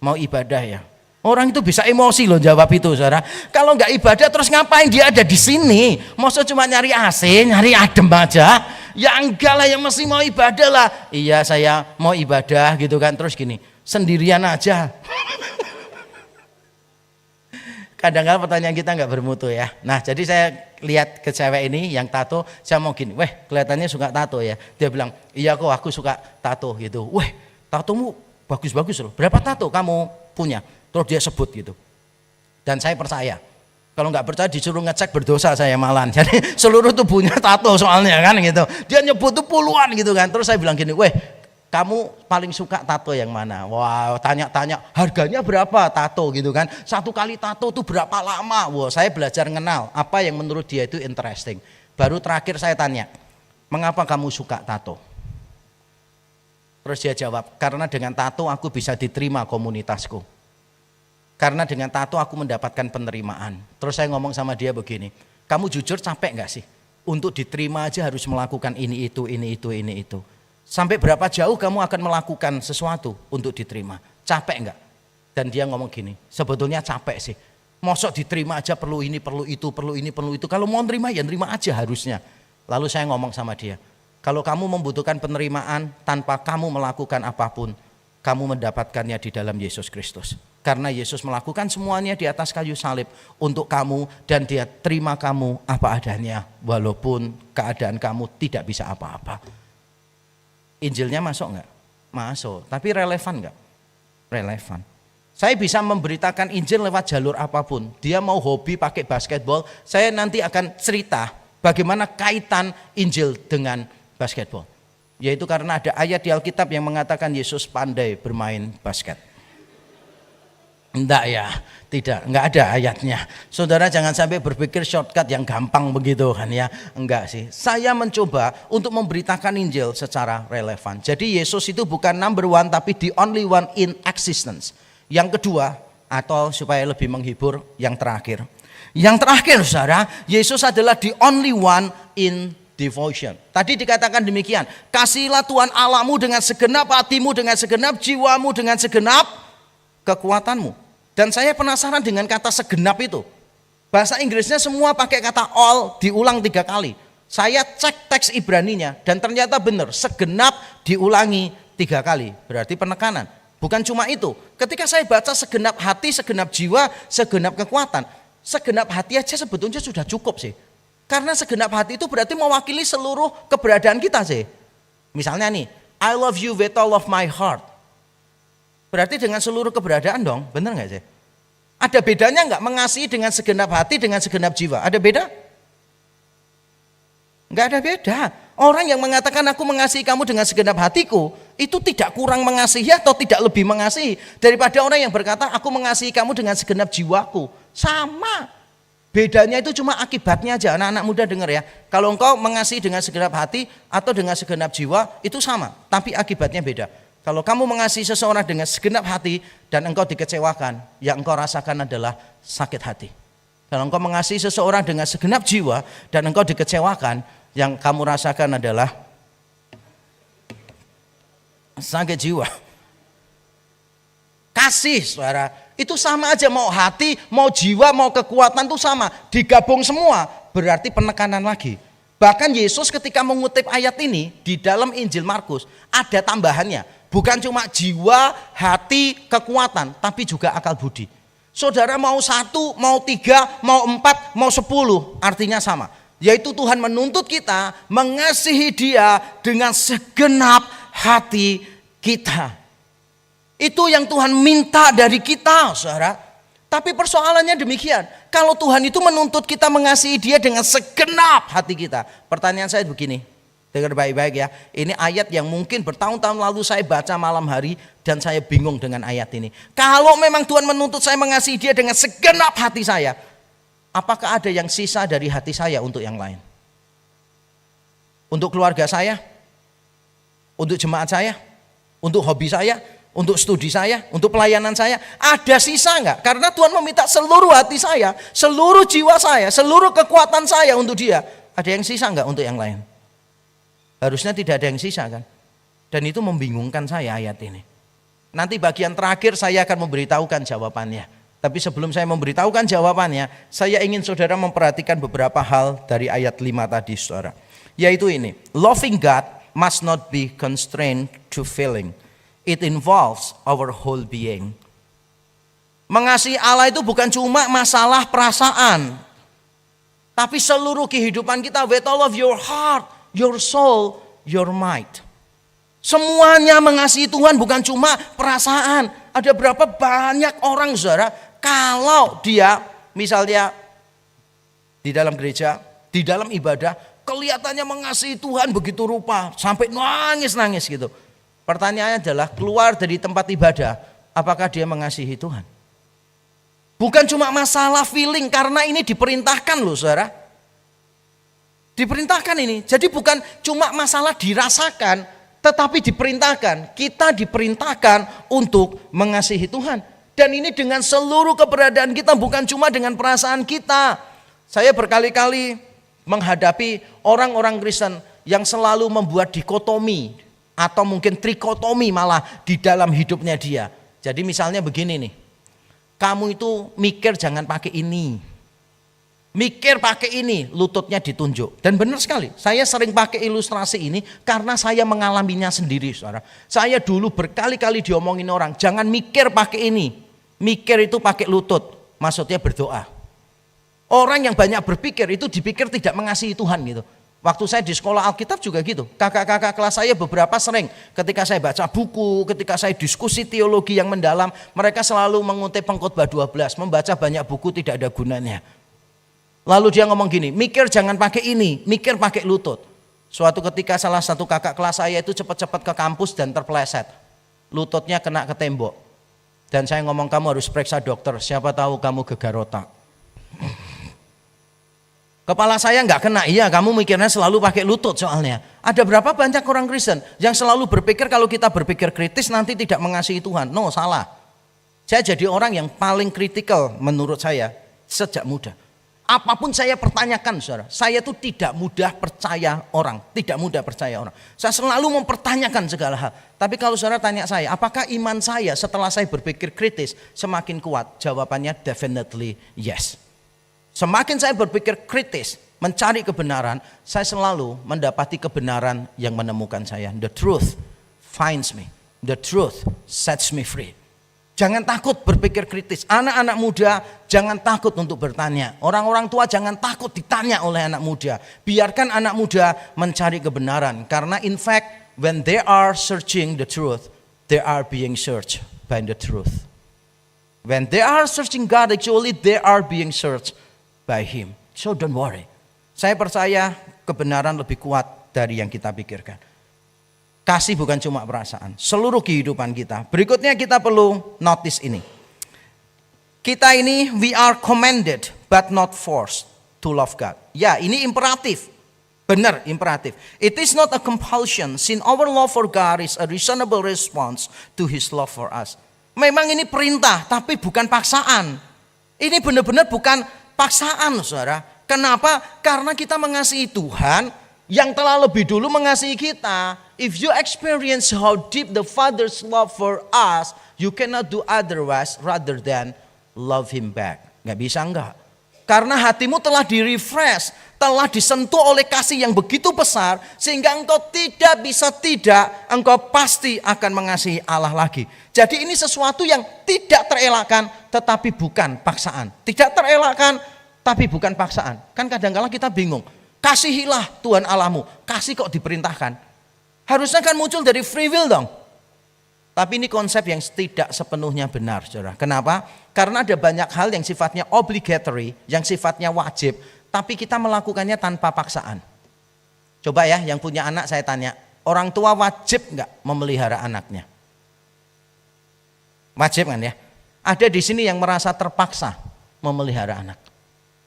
mau ibadah ya? Orang itu bisa emosi loh jawab itu, saudara. Kalau nggak ibadah terus ngapain dia ada di sini? Masa cuma nyari AC, nyari adem aja? Ya enggak lah, yang mesti mau ibadah lah. Iya saya mau ibadah gitu kan. Terus gini, sendirian aja. Kadang-kadang pertanyaan kita nggak bermutu ya. Nah jadi saya lihat ke cewek ini yang tato, saya mau gini, weh kelihatannya suka tato ya. Dia bilang, iya kok aku suka tato gitu. Weh tatomu bagus-bagus loh, berapa tato kamu punya? Terus dia sebut gitu. Dan saya percaya, kalau nggak percaya disuruh ngecek berdosa saya malan. Jadi seluruh tubuhnya tato soalnya kan gitu. Dia nyebut tuh puluhan gitu kan. Terus saya bilang gini, weh kamu paling suka tato yang mana? Wah, tanya-tanya harganya berapa tato gitu kan. Satu kali tato tuh berapa lama? Wah, saya belajar kenal apa yang menurut dia itu interesting. Baru terakhir saya tanya, mengapa kamu suka tato? Terus dia jawab, karena dengan tato aku bisa diterima komunitasku. Karena dengan tato aku mendapatkan penerimaan. Terus saya ngomong sama dia begini, kamu jujur capek gak sih? Untuk diterima aja harus melakukan ini itu. Sampai berapa jauh kamu akan melakukan sesuatu untuk diterima? Capek enggak? Dan dia ngomong gini, sebetulnya capek sih. Mosok diterima aja perlu ini, perlu itu. Kalau mau nerima ya nerima aja harusnya. Lalu saya ngomong sama dia, kalau kamu membutuhkan penerimaan tanpa kamu melakukan apapun, kamu mendapatkannya di dalam Yesus Kristus. Karena Yesus melakukan semuanya di atas kayu salib untuk kamu dan dia terima kamu apa adanya. Walaupun keadaan kamu tidak bisa apa-apa. Injilnya masuk enggak? Masuk, tapi relevan enggak? Relevan. Saya bisa memberitakan Injil lewat jalur apapun. Dia mau hobi pakai basketball, saya nanti akan cerita bagaimana kaitan Injil dengan basketball. Yaitu karena ada ayat di Alkitab yang mengatakan Yesus pandai bermain basket. Enggak ya, enggak ada ayatnya. Saudara jangan sampai berpikir shortcut yang gampang begitu kan ya. Enggak sih, saya mencoba untuk memberitakan Injil secara relevan. Jadi Yesus itu bukan number one tapi the only one in existence. Yang kedua, atau supaya lebih menghibur, yang terakhir. Yang terakhir saudara, Yesus adalah the only one in devotion. Tadi dikatakan demikian, kasihilah Tuhan Allahmu dengan segenap hatimu, dengan segenap jiwamu, dengan segenap kekuatanmu. Dan saya penasaran dengan kata segenap itu. Bahasa Inggrisnya semua pakai kata all, diulang 3 kali. Saya cek teks Ibraninya dan ternyata benar, segenap diulangi 3 kali. Berarti penekanan. Bukan cuma itu. Ketika saya baca segenap hati, segenap jiwa, segenap kekuatan, segenap hati aja sebetulnya sudah cukup sih. Karena segenap hati itu berarti mewakili seluruh keberadaan kita sih. Misalnya nih, I love you with all of my heart. Berarti dengan seluruh keberadaan dong, benar nggak sih? Ada bedanya nggak mengasihi dengan segenap hati, dengan segenap jiwa? Ada beda? Nggak ada beda. Orang yang mengatakan aku mengasihi kamu dengan segenap hatiku, itu tidak kurang mengasihi atau tidak lebih mengasihi daripada orang yang berkata aku mengasihi kamu dengan segenap jiwaku. Sama. Bedanya itu cuma akibatnya aja. Anak-anak muda dengar ya. Kalau engkau mengasihi dengan segenap hati atau dengan segenap jiwa, itu sama. Tapi akibatnya beda. Kalau kamu mengasihi seseorang dengan segenap hati dan engkau dikecewakan, yang engkau rasakan adalah sakit hati. Kalau engkau mengasihi seseorang dengan segenap jiwa dan engkau dikecewakan, yang kamu rasakan adalah sakit jiwa. Kasih, saudara, itu sama aja, mau hati, mau jiwa, mau kekuatan itu sama. Digabung semua, berarti penekanan lagi. Bahkan Yesus ketika mengutip ayat ini di dalam Injil Markus, ada tambahannya. Bukan cuma jiwa, hati, kekuatan, tapi juga akal budi. Saudara mau 1, mau 3, mau 4, mau 10, artinya sama. Yaitu Tuhan menuntut kita mengasihi Dia dengan segenap hati kita. Itu yang Tuhan minta dari kita, saudara. Tapi persoalannya demikian. Kalau Tuhan itu menuntut kita mengasihi Dia dengan segenap hati kita. Pertanyaan saya begini. Dengar baik-baik ya. Ini ayat yang mungkin bertahun-tahun lalu saya baca malam hari dan saya bingung dengan ayat ini. Kalau memang Tuhan menuntut saya mengasihi Dia dengan segenap hati saya, apakah ada yang sisa dari hati saya untuk yang lain? Untuk keluarga saya? Untuk jemaat saya? Untuk hobi saya? Untuk studi saya? Untuk pelayanan saya? Ada sisa enggak? Karena Tuhan meminta seluruh hati saya, seluruh jiwa saya, seluruh kekuatan saya untuk Dia. Ada yang sisa enggak untuk yang lain? Harusnya tidak ada yang sisa kan. Dan itu membingungkan saya ayat ini. Nanti bagian terakhir saya akan memberitahukan jawabannya. Tapi sebelum saya memberitahukan jawabannya, saya ingin saudara memperhatikan beberapa hal dari ayat 5 tadi, saudara. Yaitu ini, loving God must not be constrained to feeling. It involves our whole being. Mengasihi Allah itu bukan cuma masalah perasaan, tapi seluruh kehidupan kita, with all of your heart, your soul, your might. Semuanya mengasihi Tuhan, bukan cuma perasaan. Ada berapa banyak orang, saudara, kalau dia misalnya di dalam gereja, di dalam ibadah, kelihatannya mengasihi Tuhan begitu rupa, sampai nangis-nangis gitu. Pertanyaannya adalah, keluar dari tempat ibadah, apakah dia mengasihi Tuhan? Bukan cuma masalah feeling, karena ini diperintahkan loh, saudara. Diperintahkan ini, jadi bukan cuma masalah dirasakan, tetapi diperintahkan. Kita diperintahkan untuk mengasihi Tuhan. Dan ini dengan seluruh keberadaan kita, bukan cuma dengan perasaan kita. Saya berkali-kali menghadapi orang-orang Kristen yang selalu membuat dikotomi, atau mungkin trikotomi malah di dalam hidupnya dia. Jadi misalnya begini nih, kamu itu mikir jangan pakai ini. Mikir pakai ini, lututnya ditunjuk. Dan benar sekali, saya sering pakai ilustrasi ini karena saya mengalaminya sendiri, saudara. Saya dulu berkali-kali diomongin orang, jangan mikir pakai ini. Mikir itu pakai lutut, maksudnya berdoa. Orang yang banyak berpikir itu dipikir tidak mengasihi Tuhan gitu. Waktu saya di sekolah Alkitab juga gitu. Kakak-kakak kelas saya beberapa sering ketika saya baca buku, ketika saya diskusi teologi yang mendalam, mereka selalu mengutip Pengkhotbah 12, membaca banyak buku tidak ada gunanya. Lalu dia ngomong gini, mikir jangan pakai ini, mikir pakai lutut. Suatu ketika salah satu kakak kelas saya itu cepat-cepat ke kampus dan terpeleset. Lututnya kena ke tembok. Dan saya ngomong, kamu harus periksa dokter, siapa tahu kamu gegar otak. Kepala saya nggak kena, iya kamu mikirnya selalu pakai lutut soalnya. Ada berapa banyak orang Kristen yang selalu berpikir kalau kita berpikir kritis nanti tidak mengasihi Tuhan. No, salah. Saya jadi orang yang paling kritikal menurut saya sejak muda. Apapun saya pertanyakan, saudara. Saya tuh tidak mudah percaya orang. Tidak mudah percaya orang. Saya selalu mempertanyakan segala hal. Tapi kalau saudara tanya saya, apakah iman saya setelah saya berpikir kritis semakin kuat? Jawabannya definitely yes. Semakin saya berpikir kritis, mencari kebenaran, saya selalu mendapati kebenaran yang menemukan saya. The truth finds me. The truth sets me free. Jangan takut berpikir kritis. Anak-anak muda jangan takut untuk bertanya. Orang-orang tua jangan takut ditanya oleh anak muda. Biarkan anak muda mencari kebenaran. Karena in fact when they are searching the truth, they are being searched by the truth. When they are searching God, actually they are being searched by Him. So don't worry. Saya percaya kebenaran lebih kuat dari yang kita pikirkan. Kasih bukan cuma perasaan, seluruh kehidupan kita. Berikutnya kita perlu notice ini. Kita ini we are commanded but not forced to love God. Ya, ini imperatif. Benar, imperatif. It is not a compulsion, since our love for God is a reasonable response to His love for us. Memang ini perintah, tapi bukan paksaan. Ini benar-benar bukan paksaan, saudara. Kenapa? Karena kita mengasihi Tuhan yang telah lebih dulu mengasihi kita. If you experience how deep the Father's love for us, you cannot do otherwise rather than love Him back. Gak bisa enggak. Karena hatimu telah di-refresh, telah disentuh oleh kasih yang begitu besar, sehingga engkau tidak bisa tidak, engkau pasti akan mengasihi Allah lagi. Jadi ini sesuatu yang tidak terelakkan, tetapi bukan paksaan. Tidak terelakkan, tapi bukan paksaan. Kan kadang-kala kita bingung. Kasihilah Tuhan Allahmu. Kasih kok diperintahkan. Harusnya kan muncul dari free will dong. Tapi ini konsep yang tidak sepenuhnya benar, saudara. Kenapa? Karena ada banyak hal yang sifatnya obligatory, yang sifatnya wajib, tapi kita melakukannya tanpa paksaan. Coba ya, yang punya anak saya tanya, orang tua wajib nggak memelihara anaknya? Wajib kan ya? Ada di sini yang merasa terpaksa memelihara anak?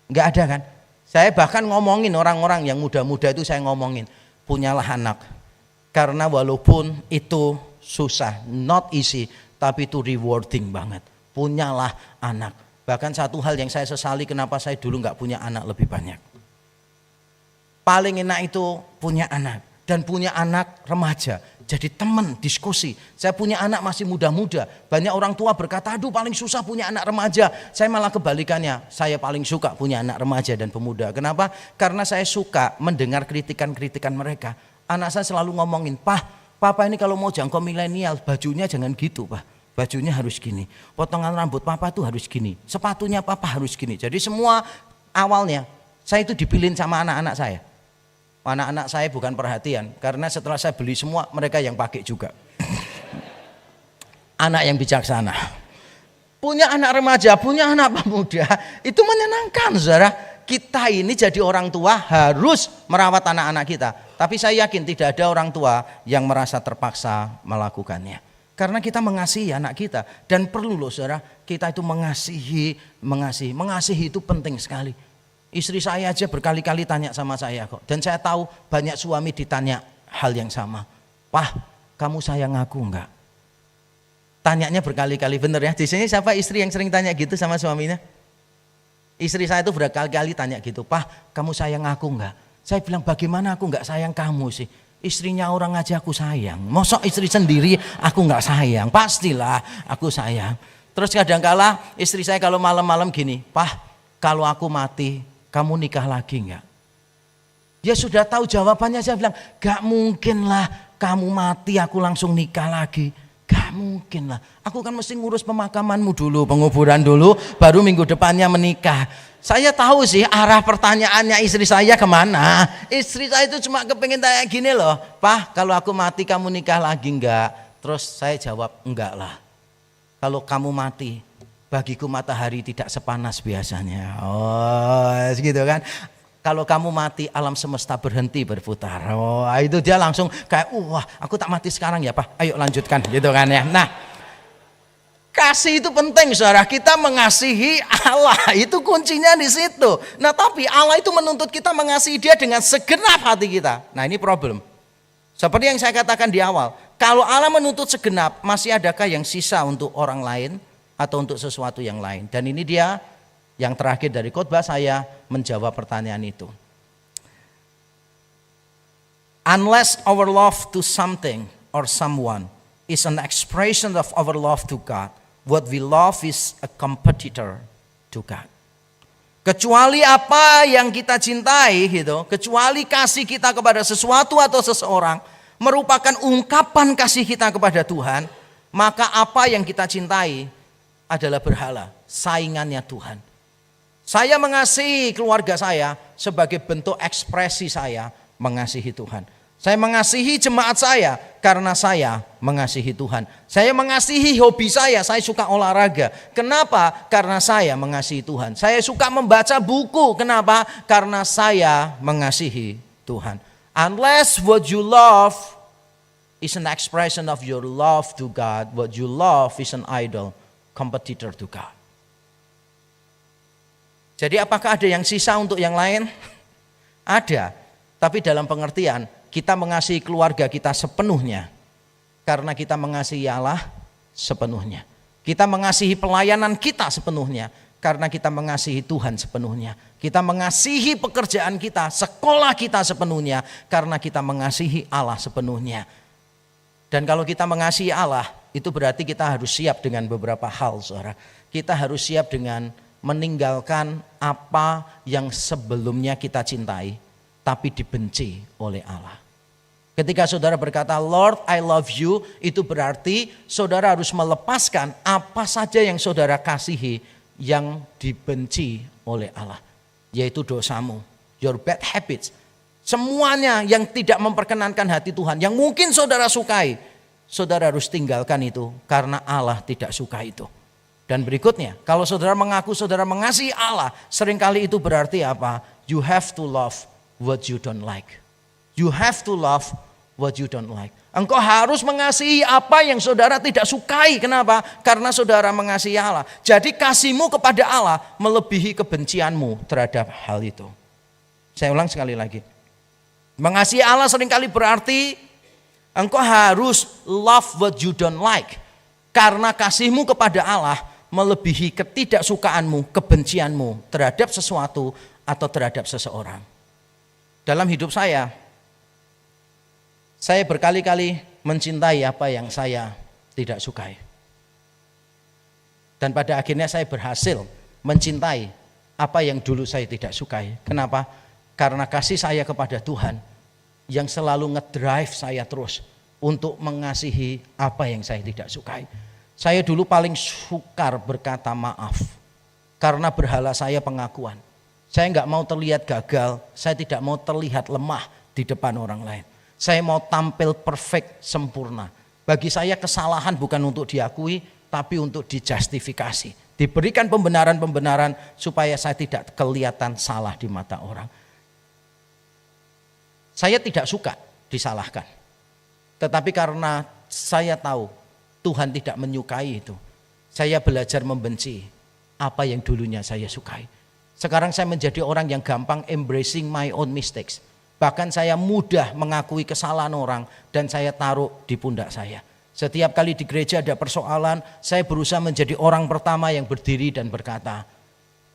Nggak ada kan? Saya bahkan ngomongin orang-orang yang muda-muda itu, saya ngomongin, punyalah anak. Karena walaupun itu susah, not easy, tapi itu rewarding banget. Punyalah anak. Bahkan satu hal yang saya sesali, kenapa saya dulu nggak punya anak lebih banyak. Paling enak itu punya anak. Dan punya anak remaja. Jadi teman, diskusi. Saya punya anak masih muda-muda. Banyak orang tua berkata, aduh paling susah punya anak remaja. Saya malah kebalikannya. Saya paling suka punya anak remaja dan pemuda. Kenapa? Karena saya suka mendengar kritikan-kritikan mereka. Anak saya selalu ngomongin, Papa ini kalau mau jangkau milenial, bajunya jangan gitu, Pak. Bajunya harus gini. Potongan rambut Papa tuh harus gini. Sepatunya Papa harus gini. Jadi semua awalnya saya itu dipilihin sama anak-anak saya. Anak-anak saya bukan perhatian, karena setelah saya beli semua mereka yang pakai juga. Anak yang bijaksana. Punya anak remaja, punya anak pemuda, itu menyenangkan, saudara. Kita ini jadi orang tua harus merawat anak-anak kita. Tapi saya yakin tidak ada orang tua yang merasa terpaksa melakukannya. Karena kita mengasihi anak kita. Dan perlu loh saudara, kita itu mengasihi. Mengasihi itu penting sekali. Istri saya aja berkali-kali tanya sama saya kok. Dan saya tahu banyak suami ditanya hal yang sama. Kamu sayang aku enggak? Tanyanya berkali-kali, bener ya. Di sini siapa istri yang sering tanya gitu sama suaminya? Istri saya itu berkali-kali tanya gitu, kamu sayang aku enggak? Saya bilang, bagaimana aku enggak sayang kamu sih? Istrinya orang aja aku sayang. Mosok istri sendiri aku enggak sayang? Pastilah aku sayang. Terus kadang-kala istri saya kalau malam-malam gini, kalau aku mati, kamu nikah lagi enggak? Dia sudah tahu jawabannya, saya bilang, gak mungkin lah kamu mati aku langsung nikah lagi. Gak mungkin lah, aku kan mesti ngurus pemakamanmu dulu, penguburan dulu, baru minggu depannya menikah. Saya tahu sih arah pertanyaannya istri saya kemana. Istri saya itu cuma kepengen tanya gini loh, kalau aku mati kamu nikah lagi enggak? Terus saya jawab, enggak lah. Kalau kamu mati, bagiku matahari tidak sepanas biasanya. Oh gitu kan. Kalau kamu mati alam semesta berhenti berputar. Oh itu dia langsung kayak aku tak mati sekarang ya Pak. Ayo lanjutkan gitu kan ya. Nah kasih itu penting saudara. Kita mengasihi Allah itu kuncinya di situ. Nah tapi Allah itu menuntut kita mengasihi Dia dengan segenap hati kita. Nah ini problem. Seperti yang saya katakan di awal. Kalau Allah menuntut segenap, masih adakah yang sisa untuk orang lain atau untuk sesuatu yang lain? Dan ini dia Yang terakhir dari khotbah saya menjawab pertanyaan itu. Unless our love to something or someone is an expression of our love to God, what we love is a competitor to God. Kecuali apa yang kita cintai gitu, kecuali kasih kita kepada sesuatu atau seseorang merupakan ungkapan kasih kita kepada Tuhan, maka apa yang kita cintai adalah berhala, saingannya Tuhan. Saya mengasihi keluarga saya sebagai bentuk ekspresi saya mengasihi Tuhan. Saya mengasihi jemaat saya karena saya mengasihi Tuhan. Saya mengasihi hobi saya suka olahraga. Kenapa? Karena saya mengasihi Tuhan. Saya suka membaca buku. Kenapa? Karena saya mengasihi Tuhan. Unless what you love is an expression of your love to God, what you love is an idol, competitor to God. Jadi apakah ada yang sisa untuk yang lain? Ada, tapi dalam pengertian kita mengasihi keluarga kita sepenuhnya karena kita mengasihi Allah sepenuhnya. Kita mengasihi pelayanan kita sepenuhnya karena kita mengasihi Tuhan sepenuhnya. Kita mengasihi pekerjaan kita, sekolah kita sepenuhnya karena kita mengasihi Allah sepenuhnya. Dan kalau kita mengasihi Allah, itu berarti kita harus siap dengan beberapa hal, saudara. Kita harus siap dengan meninggalkan apa yang sebelumnya kita cintai tapi dibenci oleh Allah. Ketika saudara berkata, Lord I love you, itu berarti saudara harus melepaskan apa saja yang saudara kasihi yang dibenci oleh Allah. Yaitu dosamu, your bad habits. Semuanya yang tidak memperkenankan hati Tuhan, yang mungkin saudara sukai, saudara harus tinggalkan itu karena Allah tidak suka itu. Dan berikutnya, kalau saudara mengaku saudara mengasihi Allah, seringkali itu berarti apa? You have to love what you don't like. You have to love what you don't like. Engkau harus mengasihi apa yang saudara tidak sukai. Kenapa? Karena saudara mengasihi Allah. Jadi kasihmu kepada Allah melebihi kebencianmu terhadap hal itu. Saya ulang sekali lagi. Mengasihi Allah seringkali berarti engkau harus love what you don't like. Karena kasihmu kepada Allah melebihi ketidaksukaanmu, kebencianmu terhadap sesuatu atau terhadap seseorang. Dalam hidup saya berkali-kali mencintai apa yang saya tidak sukai. Dan pada akhirnya saya berhasil mencintai apa yang dulu saya tidak sukai. Kenapa? Karena kasih saya kepada Tuhan yang selalu ngedrive saya terus untuk mengasihi apa yang saya tidak sukai. Saya dulu paling sukar berkata maaf karena berhala saya pengakuan. Saya enggak mau terlihat gagal, saya tidak mau terlihat lemah di depan orang lain. Saya mau tampil perfect, sempurna. Bagi saya kesalahan bukan untuk diakui, tapi untuk dijustifikasi. Diberikan pembenaran-pembenaran supaya saya tidak kelihatan salah di mata orang. Saya tidak suka disalahkan. Tetapi karena saya tahu Tuhan tidak menyukai itu, saya belajar membenci apa yang dulunya saya sukai. Sekarang saya menjadi orang yang gampang embracing my own mistakes. Bahkan saya mudah mengakui kesalahan orang dan saya taruh di pundak saya. Setiap kali di gereja ada persoalan, saya berusaha menjadi orang pertama yang berdiri dan berkata,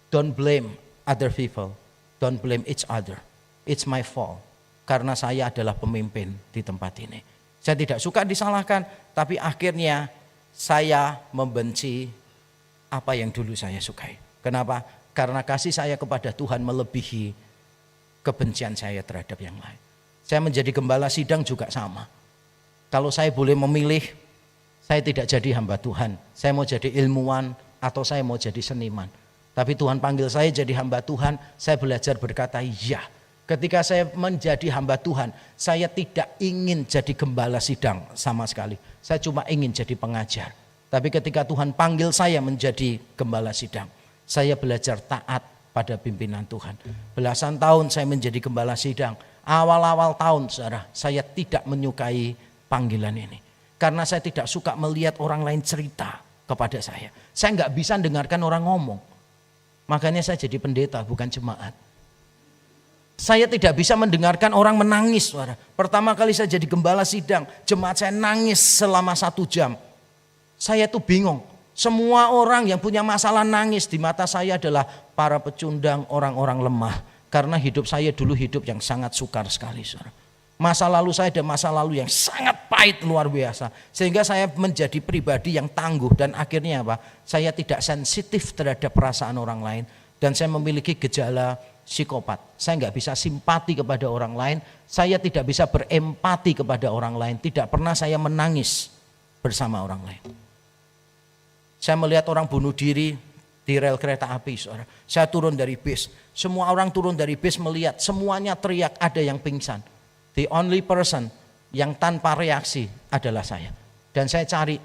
don't blame other people, don't blame each other. It's my fault. Karena saya adalah pemimpin di tempat ini. Saya tidak suka disalahkan, tapi akhirnya saya membenci apa yang dulu saya sukai. Kenapa? Karena kasih saya kepada Tuhan melebihi kebencian saya terhadap yang lain. Saya menjadi gembala sidang juga sama. Kalau saya boleh memilih, saya tidak jadi hamba Tuhan. Saya mau jadi ilmuwan atau saya mau jadi seniman. Tapi Tuhan panggil saya jadi hamba Tuhan, saya belajar berkata iya. Ketika saya menjadi hamba Tuhan, saya tidak ingin jadi gembala sidang sama sekali. Saya cuma ingin jadi pengajar. Tapi ketika Tuhan panggil saya menjadi gembala sidang, saya belajar taat pada pimpinan Tuhan. Belasan tahun saya menjadi gembala sidang. Awal-awal tahun, saudara, saya tidak menyukai panggilan ini. Karena saya tidak suka melihat orang lain cerita kepada saya. Saya nggak bisa dengarkan orang ngomong. Makanya saya jadi pendeta, bukan jemaat. Saya tidak bisa mendengarkan orang menangis, saudara. Pertama kali saya jadi gembala sidang, jemaat saya nangis selama 1 jam. Saya tuh bingung. Semua orang yang punya masalah nangis di mata saya adalah para pecundang, orang-orang lemah. Karena hidup saya dulu hidup yang sangat sukar sekali, saudara. Masa lalu saya ada masa lalu yang sangat pahit luar biasa. Sehingga saya menjadi pribadi yang tangguh dan akhirnya apa? Saya tidak sensitif terhadap perasaan orang lain. Dan saya memiliki gejala psikopat. Saya nggak bisa simpati kepada orang lain. Saya tidak bisa berempati kepada orang lain. Tidak pernah saya menangis bersama orang lain. Saya melihat orang bunuh diri di rel kereta api, saudara. Saya turun dari bis. Semua orang turun dari bis melihat, semuanya teriak, ada yang pingsan. The only person yang tanpa reaksi adalah saya. Dan saya cari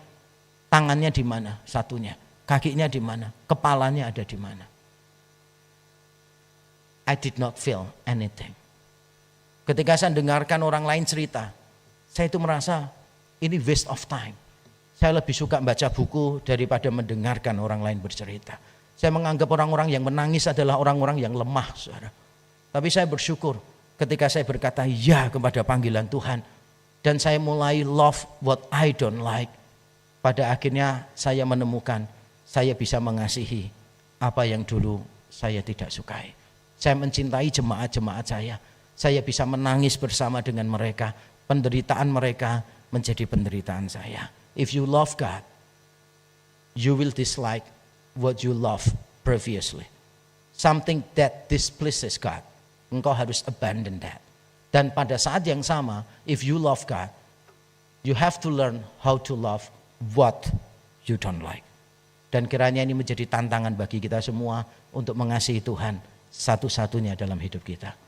tangannya di mana satunya, kakinya di mana, kepalanya ada di mana. I did not feel anything. Ketika saya dengarkan orang lain cerita, saya itu merasa ini waste of time. Saya lebih suka baca buku daripada mendengarkan orang lain bercerita. Saya menganggap orang-orang yang menangis adalah orang-orang yang lemah, saudara. Tapi saya bersyukur ketika saya berkata ya kepada panggilan Tuhan. Dan saya mulai love what I don't like. Pada akhirnya saya menemukan saya bisa mengasihi apa yang dulu saya tidak sukai. Saya mencintai jemaat-jemaat saya. Saya bisa menangis bersama dengan mereka. Penderitaan mereka menjadi penderitaan saya. If you love God, you will dislike what you love previously. Something that displeases God, engkau harus abandon that. Dan pada saat yang sama, if you love God, you have to learn how to love what you don't like. Dan kiranya ini menjadi tantangan bagi kita semua untuk mengasihi Tuhan satu-satunya dalam hidup kita.